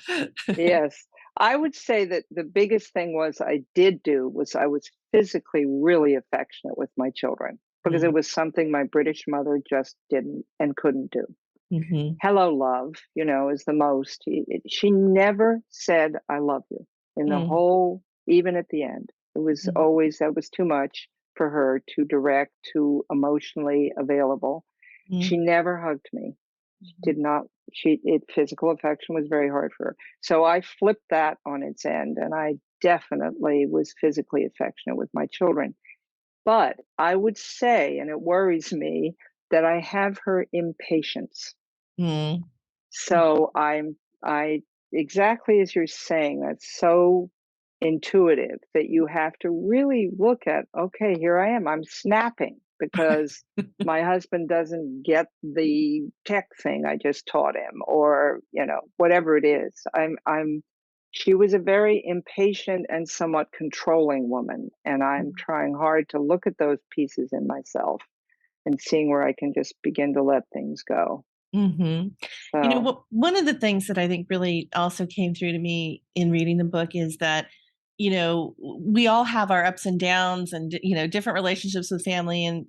Yes. I would say that the biggest thing was I did do was I was physically really affectionate with my children, because it Mm, was something my British mother just didn't and couldn't do. mhm, Hello, love, is the most. She never said, I love you in the mm, whole, even at the end. It was mm, always, that was too much for her, too direct, too emotionally available. mm, She never hugged me. She mhm, did not, physical affection was very hard for her. So I flipped that on its end, and I definitely was physically affectionate with my children. But I would say, and it worries me, that I have her impatience. mm, So I exactly as you're saying, that's so intuitive that you have to really look at, okay, here I am. I'm snapping because my husband doesn't get the tech thing I just taught him, or, whatever it is. I'm She was a very impatient and somewhat controlling woman, and I'm trying hard to look at those pieces in myself and seeing where I can just begin to let things go. mhm. You know, So, one of the things that I think really also came through to me in reading the book is that, you know, we all have our ups and downs and, you know, different relationships with family and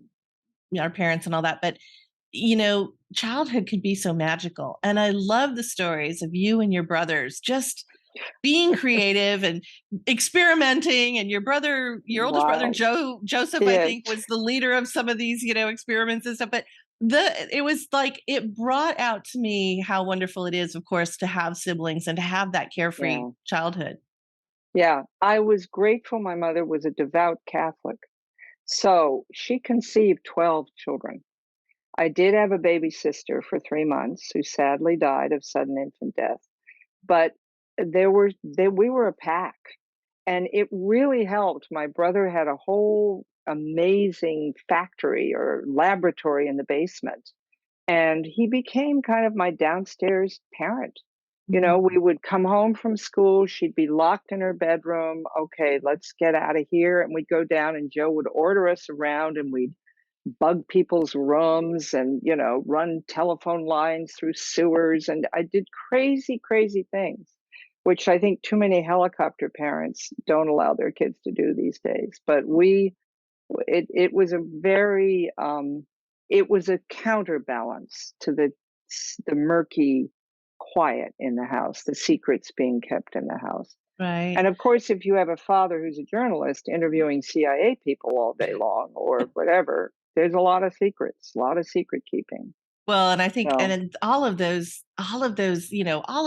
our parents and all that. But, you know, childhood could be so magical. And I love the stories of you and your brothers just being creative and experimenting, and your oldest brother wow. Joseph, I Yes. think, was the leader of some of these, you know, experiments and stuff. But it was like it brought out to me how wonderful it is, of course, to have siblings and to have that carefree Yeah. childhood. Yeah. I was grateful my mother was a devout Catholic. So she conceived 12 children. I did have a baby sister for 3 months who sadly died of sudden infant death. But we were a pack, and it really helped. My brother had a whole amazing factory or laboratory in the basement, and he became kind of my downstairs parent. Mhm. We would come home from school, she'd be locked in her bedroom. Okay, let's get out of here. And we'd go down, and Joe would order us around, and we'd bug people's rooms and, run telephone lines through sewers. And I did crazy, crazy things, which I think too many helicopter parents don't allow their kids to do these days. But it was a very it was a counterbalance to the murky quiet in the house, the secrets being kept in the house. Right. And of course, if you have a father who's a journalist interviewing CIA people all day long or whatever, there's a lot of secrets, a lot of secret keeping. Well, and I think, and So, in all of those, all of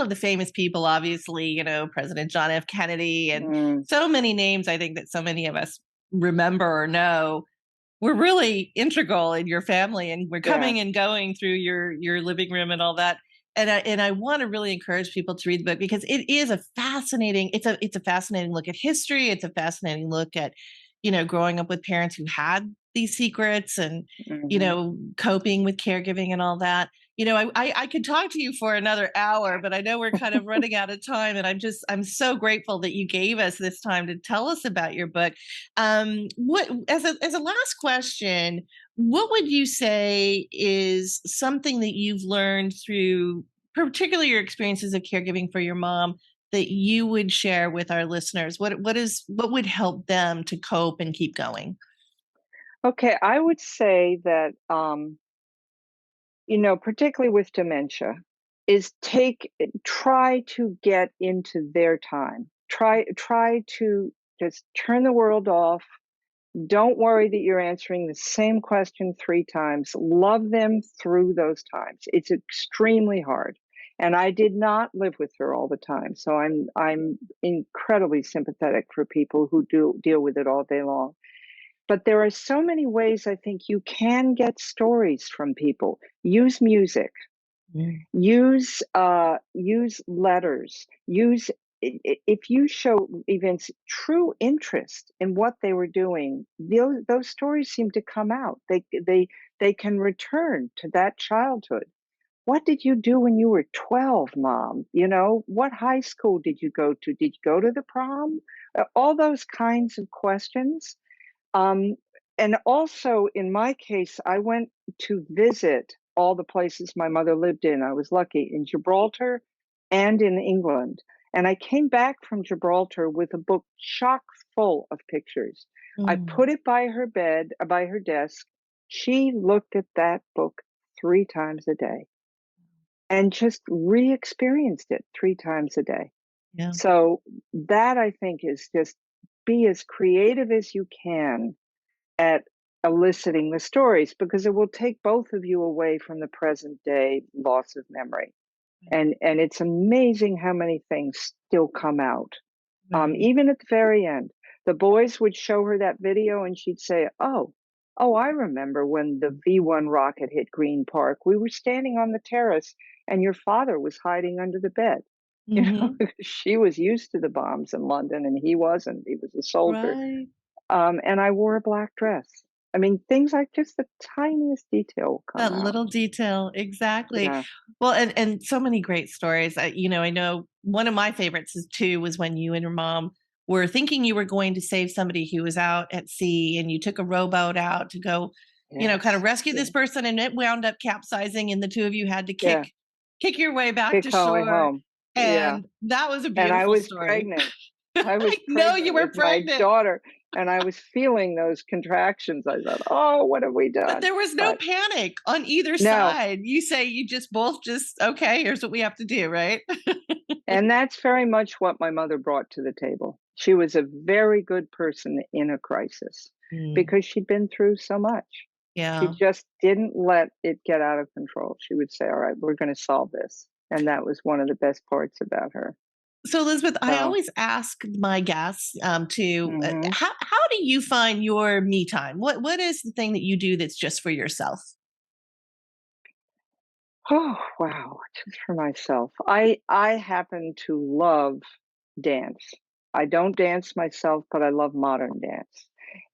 the famous people, obviously, President John F. Kennedy and mm, so many names I think that so many of us remember or know were really integral in your family, and we're yeah. coming and going through your living room and all that. And I want to really encourage people to read the book because it is a fascinating, it's a fascinating look at history. It's a fascinating look at, growing up with parents who had these secrets and, Hmm. coping with caregiving and all that. I could talk to you for another hour, but I know we're kind of running out of time. And I'm so grateful that you gave us this time to tell us about your book. What as a last question, what would you say is something that you've learned through particularly your experiences of caregiving for your mom that you would share with our listeners? What would help them to cope and keep going? Okay, I would say that, particularly with dementia, is try to get into their time. Try to just turn the world off. Don't worry that you're answering the same question 3 times. Love them through those times. It's extremely hard. And I did not live with her all the time. So I'm incredibly sympathetic for people who do deal with it all day long. But there are so many ways I think you can get stories from people. Use music, Mm. use letters, if you show events true interest in what they were doing, those stories seem to come out. They can return to that childhood. What did you do when you were 12, mom? What high school did you go to? Did you go to the prom? All those kinds of questions. um, and also, in my case, I went to visit all the places my mother lived in. I was lucky in Gibraltar and in England. And I came back from Gibraltar with a book chock full of pictures. I Mm. put it by her bed, by her desk. She looked at that book 3 times a day and just re experienced it 3 times a day. Yeah. So, that I think is just be as creative as you can at eliciting the stories because it will take both of you away from the present day loss of memory. And it's amazing how many things still come out. Right. Even at the very end, the boys would show her that video and she'd say, oh, I remember when the V1 rocket hit Green Park. We were standing on the terrace and your father was hiding under the bed. Hmm. She was used to the bombs in London and he wasn't. He was a soldier. Right. And I wore a black dress. I mean, things like just the tiniest detail come That out. little detail, exactly. Yeah. Well, and so many great stories. I know one of my favorites is too was when you and your mom were thinking you were going to save somebody who was out at sea, and you took a rowboat out to go, kind of Yes. rescue Yeah. this person, and it wound up capsizing, and the two of you had to kick Yeah. kick your way back Kick to my way shore, home. Yeah. and that was a And I beautiful was story. pregnant. I was I know you pregnant were with my pregnant. daughter and I was feeling those contractions. I thought, oh, what have we But done? there was no But panic on either no. side. You say you just both just, okay, here's what we have to do, right? And that's very much what my mother brought to the table. She was a very good person in a crisis Mm, because she'd been through so much. She yeah. just didn't let it get out of control. She would say, all right, we're going to solve this. And that was one of the best parts about her. So, Elizabeth, I So, always ask my guests to mhm. how do you find your me time? What is the thing that you do that's just for yourself? Oh, wow. Just for myself. I happen to love dance. I don't dance myself, but I love modern dance.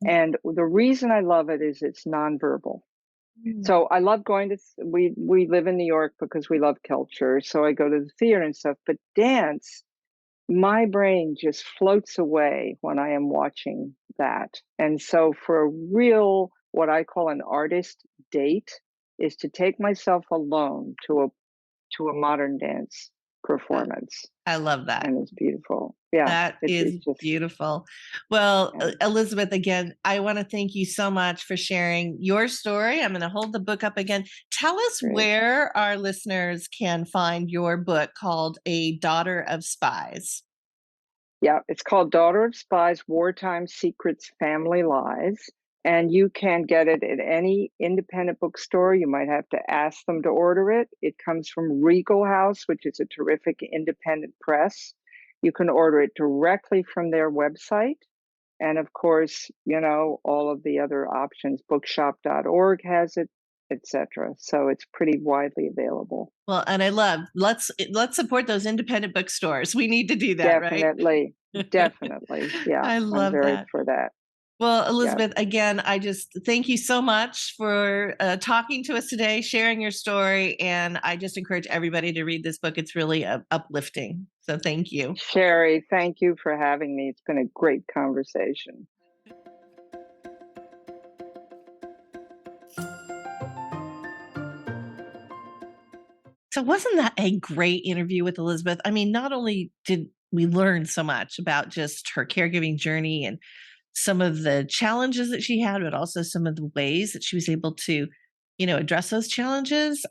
And the reason I love it is it's nonverbal. Mm. So I love going to we live in New York because we love culture. So I go to the theater and stuff, but dance, my brain just floats away when I am watching that. And so for a real what I call an artist date is to take myself alone to a modern dance Uh, performance, I love that. and it's beautiful. Yeah, That it's is just beautiful. Well, yeah, Elizabeth, again, I want to thank you so much for sharing your story. I'm going to hold the book up again. Tell us great. where our listeners can find your book called A Daughter of Spies. Yeah, it's called Daughter of Spies, Wartime Secrets, Family Lies. And you can get it at any independent bookstore. You might have to ask them to order it. It comes from Regal House, which is a terrific independent press. You can order it directly from their website. And of course, all of the other options, bookshop.org has it, etc. So it's pretty widely available. Well, and I love, let's support those independent bookstores. We need to do that, Definitely. right? Definitely. Yeah, I I'm love very that. for that. Well, Yeah. Elizabeth, again, I just thank you so much for talking to us today, sharing your story. And I just encourage everybody to read this book. It's really uplifting. So thank you. Sherri, thank you for having me. It's been a great conversation. So wasn't that a great interview with Elizabeth? I mean, not only did we learn so much about just her caregiving journey and some of the challenges that she had, but also some of the ways that she was able to, address those challenges.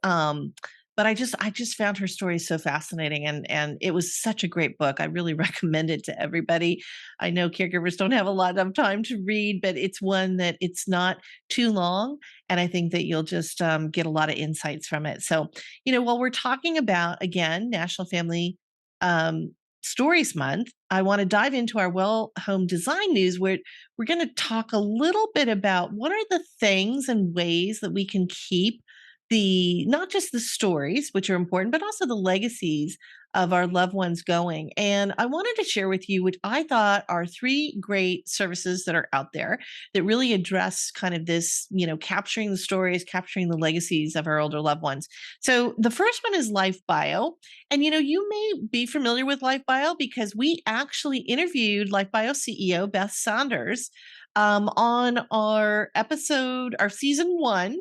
But I just found her story so fascinating, and it was such a great book. I really recommend it to everybody. I know caregivers don't have a lot of time to read, but it's one that it's not too long, and I think that you'll just get a lot of insights from it. So, while we're talking about again National Family um, Stories Month, I want to dive into our Well Home Design News, where we're going to talk a little bit about what are the things and ways that we can keep the not just the stories, which are important, but also the legacies of our loved ones going. And I wanted to share with you what I thought are three great services that are out there that really address kind of this, capturing the stories, capturing the legacies of our older loved ones. So the first one is Life Bio. And you may be familiar with Life Bio because we actually interviewed Life Bio CEO Beth Saunders on our season one,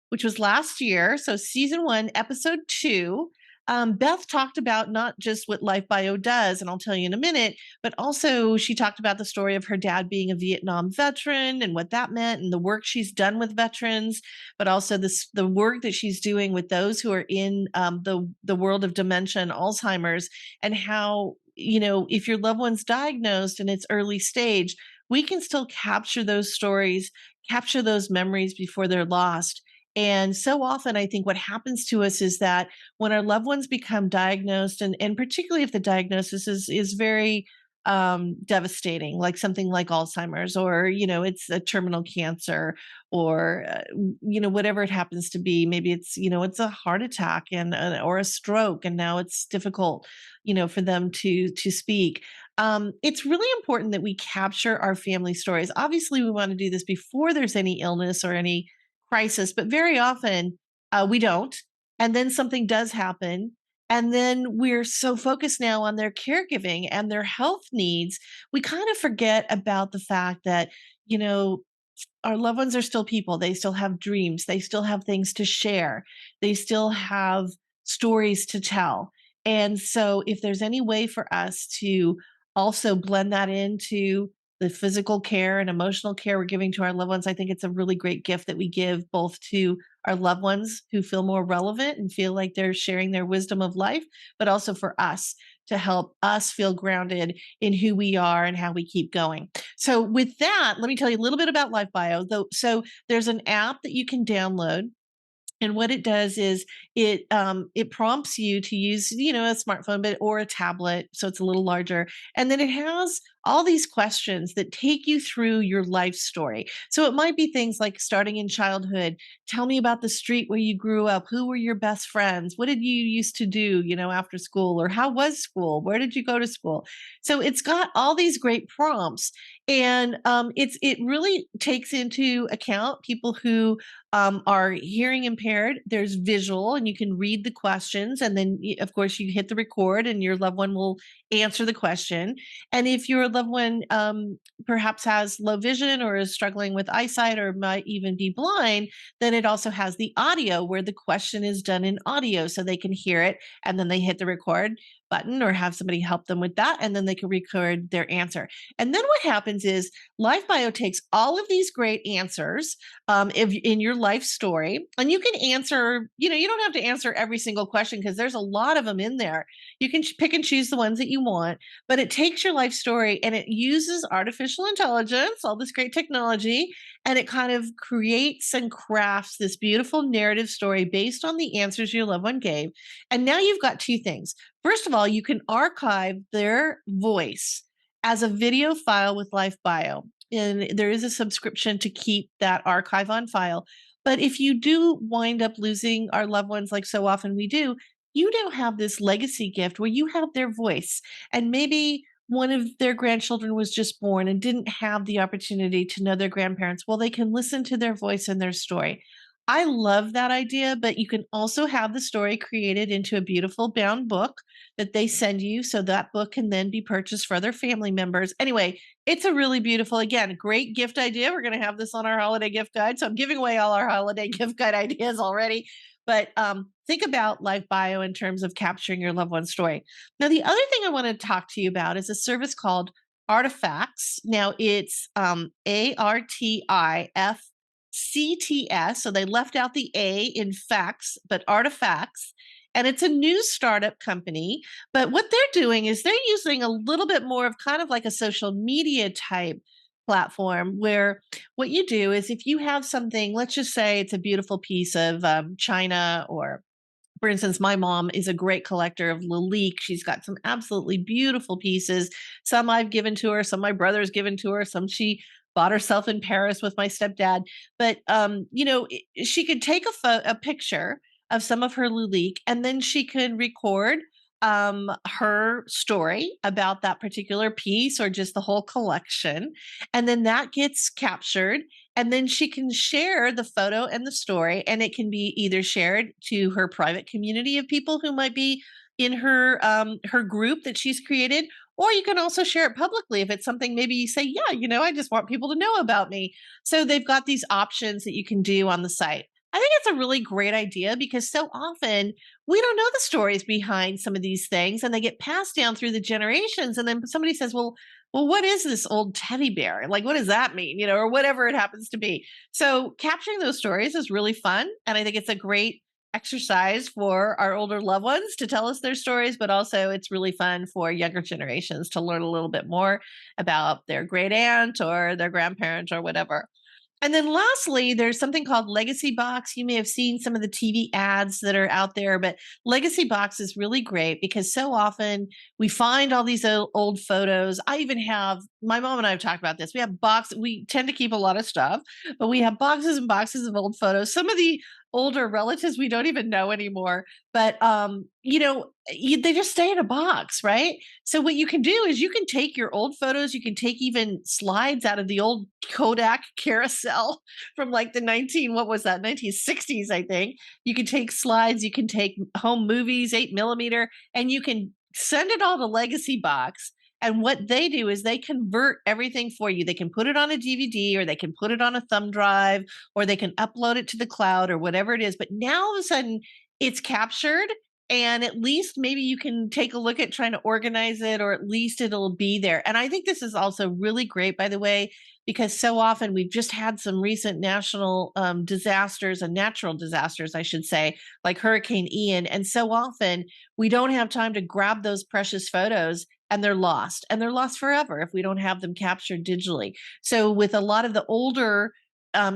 which was last year. So season one, episode 2. Beth talked about not just what Life Bio does, and I'll tell you in a minute, but also she talked about the story of her dad being a Vietnam veteran and what that meant, and the work she's done with veterans, but also the work that she's doing with those who are in the world of dementia and Alzheimer's, and how if your loved one's diagnosed in its early stage, we can still capture those stories, capture those memories before they're lost. And so often, I think what happens to us is that when our loved ones become diagnosed, and particularly if the diagnosis is very devastating, like something like Alzheimer's, or it's a terminal cancer, or whatever it happens to be. Maybe it's a heart attack and or a stroke, and now it's difficult, for them to speak. It's really important that we capture our family stories. Obviously, we want to do this before there's any illness or any crisis, but very often we don't. And then something does happen. And then we're so focused now on their caregiving and their health needs, we kind of forget about the fact that, our loved ones are still people. They still have dreams. They still have things to share. They still have stories to tell. And so, if there's any way for us to also blend that into the physical care and emotional care we're giving to our loved ones, I think it's a really great gift that we give both to our loved ones who feel more relevant and feel like they're sharing their wisdom of life, but also for us to help us feel grounded in who we are and how we keep going. So with that, let me tell you a little bit about Life Bio. So there's an app that you can download. And what it does is it prompts you to use a smartphone, but or a tablet, so it's a little larger, and then it has all these questions that take you through your life story. So it might be things like starting in childhood. Tell me about the street where you grew up. Who were your best friends? What did you used to do, after school? Or how was school? Where did you go to school? So it's got all these great prompts, and it really takes into account people who are hearing impaired. There's visual, and you can read the questions, and then of course you hit the record, and your loved one will answer the question. And if your loved one perhaps has low vision or is struggling with eyesight or might even be blind, then it also has the audio where the question is done in audio, so they can hear it, and then they hit the record button or have somebody help them with that, and then they can record their answer. And then what happens is Life Bio takes all of these great answers in your life story, and you can answer, you don't have to answer every single question because there's a lot of them in there. You can pick and choose the ones that you want, but it takes your life story and it uses artificial intelligence, all this great technology, and it kind of creates and crafts this beautiful narrative story based on the answers your loved one gave. And now you've got two things. First of all, you can archive their voice as a video file with Life Bio. And there is a subscription to keep that archive on file. But if you do wind up losing our loved ones, like so often we do, you now have this legacy gift where you have their voice. And maybe one of their grandchildren was just born and didn't have the opportunity to know their grandparents. Well, they can listen to their voice and their story. I love that idea, but you can also have the story created into a beautiful bound book that they send you. So that book can then be purchased for other family members. Anyway, it's a really beautiful, again, great gift idea. We're going to have this on our holiday gift guide. So I'm giving away all our holiday gift guide ideas already. But think about Life Bio in terms of capturing your loved one's story. Now, the other thing I want to talk to you about is a service called Artifacts. Now, it's ARTIFCTS. So they left out the A in facts, but Artifacts. And it's a new startup company. But what they're doing is they're using a little bit more of kind of like a social media type platform, where what you do is if you have something, let's just say it's a beautiful piece of china, or for instance, my mom is a great collector of Lalique. She's got some absolutely beautiful pieces. Some I've given to her, some my brother's given to her, some she bought herself in Paris with my stepdad. But she could take a picture of some of her Lalique, and then she could record her story about that particular piece or just the whole collection. And then that gets captured, and then she can share the photo and the story, and it can be either shared to her private community of people who might be in her group that she's created, or you can also share it publicly if it's something maybe you say, yeah, I just want people to know about me. So they've got these options that you can do on the site. I think it's a really great idea because so often we don't know the stories behind some of these things, and they get passed down through the generations. And then somebody says, well, what is this old teddy bear? Like, what does that mean? Or whatever it happens to be. So capturing those stories is really fun. And I think it's a great exercise for our older loved ones to tell us their stories, but also it's really fun for younger generations to learn a little bit more about their great aunt or their grandparent or whatever. And then lastly, there's something called Legacy Box. You may have seen some of the TV ads that are out there, but Legacy Box is really great because so often we find all these old photos. I even have, my mom and I have talked about this. We tend to keep a lot of stuff, but we have boxes and boxes of old photos. Some of the older relatives we don't even know anymore, but they just stay in a box, right? So what you can do is you can take your old photos, you can take even slides out of the old Kodak carousel from like the 1960s, I think. You can take slides, you can take home movies, 8mm, and you can send it all to Legacy Box. And what they do is they convert everything for you. They can put it on a DVD, or they can put it on a thumb drive, or they can upload it to the cloud or whatever it is. But now all of a sudden it's captured, and at least maybe you can take a look at trying to organize it, or at least it'll be there. And I think this is also really great, by the way, because so often we've just had some recent national disasters and natural disasters, I should say, like Hurricane Ian. And so often we don't have time to grab those precious photos, and they're lost forever if we don't have them captured digitally. So with a lot of the older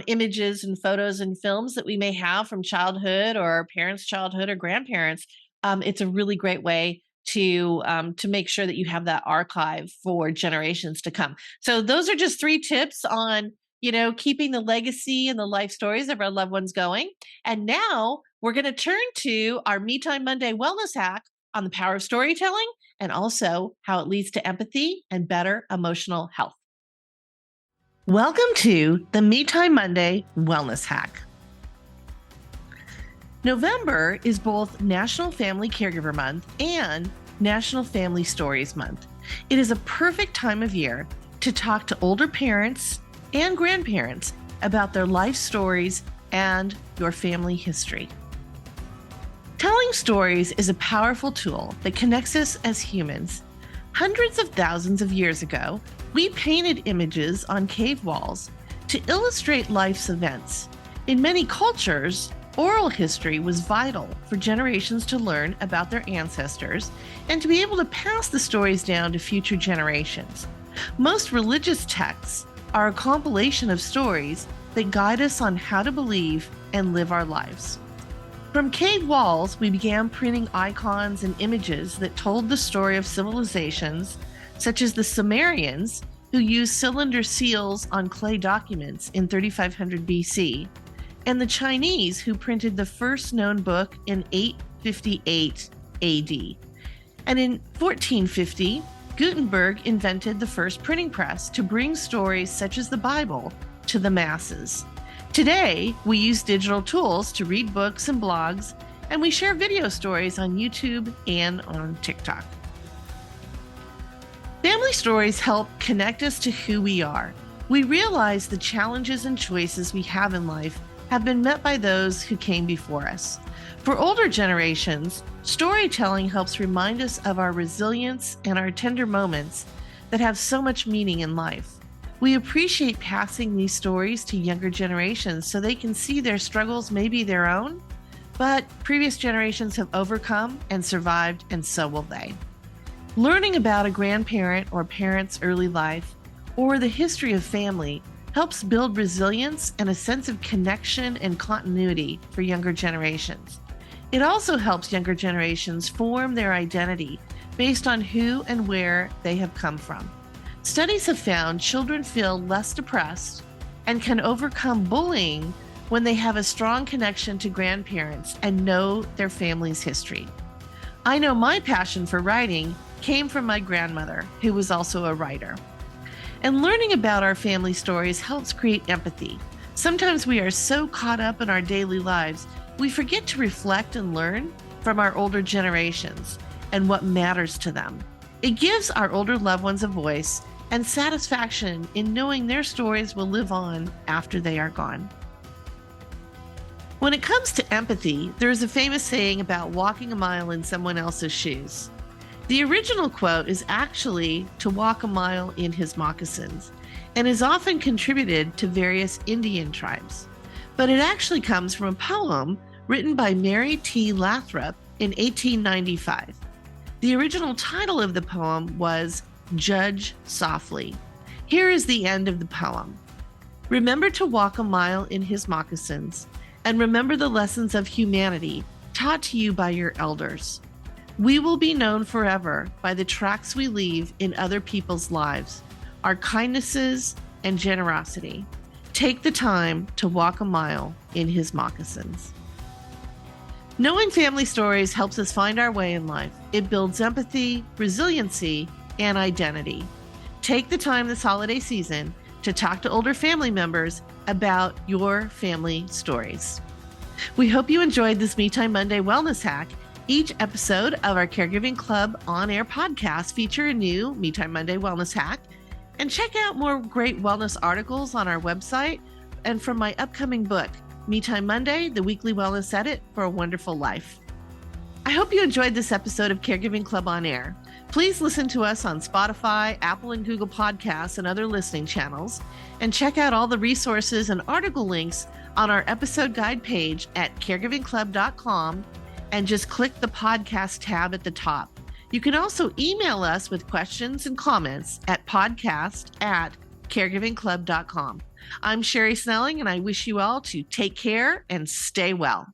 images and photos and films that we may have from childhood or our parents' childhood or grandparents, it's a really great way to make sure that you have that archive for generations to come. So those are just 3 tips on, keeping the legacy and the life stories of our loved ones going. And now we're going to turn to our Me Time Monday wellness hack on the power of storytelling, and also how it leads to empathy and better emotional health. Welcome to the Me Time Monday Wellness Hack. November is both National Family Caregiver Month and National Family Stories Month. It is a perfect time of year to talk to older parents and grandparents about their life stories and your family history. Telling stories is a powerful tool that connects us as humans. Hundreds of thousands of years ago, we painted images on cave walls to illustrate life's events. In many cultures, oral history was vital for generations to learn about their ancestors and to be able to pass the stories down to future generations. Most religious texts are a compilation of stories that guide us on how to believe and live our lives. From cave walls, we began printing icons and images that told the story of civilizations, such as the Sumerians, who used cylinder seals on clay documents in 3500 BC, and the Chinese, who printed the first known book in 858 AD. And in 1450, Gutenberg invented the first printing press to bring stories such as the Bible to the masses. Today, we use digital tools to read books and blogs, and we share video stories on YouTube and on TikTok. Family stories help connect us to who we are. We realize the challenges and choices we have in life have been met by those who came before us. For older generations, storytelling helps remind us of our resilience and our tender moments that have so much meaning in life. We appreciate passing these stories to younger generations so they can see their struggles may be their own, but previous generations have overcome and survived, and so will they. Learning about a grandparent or parent's early life or the history of family helps build resilience and a sense of connection and continuity for younger generations. It also helps younger generations form their identity based on who and where they have come from. Studies have found children feel less depressed and can overcome bullying when they have a strong connection to grandparents and know their family's history. I know my passion for writing came from my grandmother, who was also a writer. And learning about our family stories helps create empathy. Sometimes we are so caught up in our daily lives, we forget to reflect and learn from our older generations and what matters to them. It gives our older loved ones a voice and satisfaction in knowing their stories will live on after they are gone. When it comes to empathy, there is a famous saying about walking a mile in someone else's shoes. The original quote is actually to walk a mile in his moccasins and is often contributed to various Indian tribes. But it actually comes from a poem written by Mary T. Lathrop in 1895. The original title of the poem was Judge Softly. Here is the end of the poem. Remember to walk a mile in his moccasins, and remember the lessons of humanity taught to you by your elders. We will be known forever by the tracks we leave in other people's lives, our kindnesses and generosity. Take the time to walk a mile in his moccasins. Knowing family stories helps us find our way in life. It builds empathy, resiliency, and identity. Take the time this holiday season to talk to older family members about your family stories. We hope you enjoyed this Me Time Monday Wellness Hack. Each episode of our Caregiving Club on-air podcast feature a new Me Time Monday Wellness Hack. And check out more great wellness articles on our website and from my upcoming book, Me Time Monday, the weekly wellness edit for a wonderful life. I hope you enjoyed this episode of Caregiving Club on Air. Please listen to us on Spotify, Apple and Google Podcasts, and other listening channels, and check out all the resources and article links on our episode guide page at caregivingclub.com, and just click the podcast tab at the top. You can also email us with questions and comments at podcast@caregivingclub.com. I'm Sherri Snelling, and I wish you all to take care and stay well.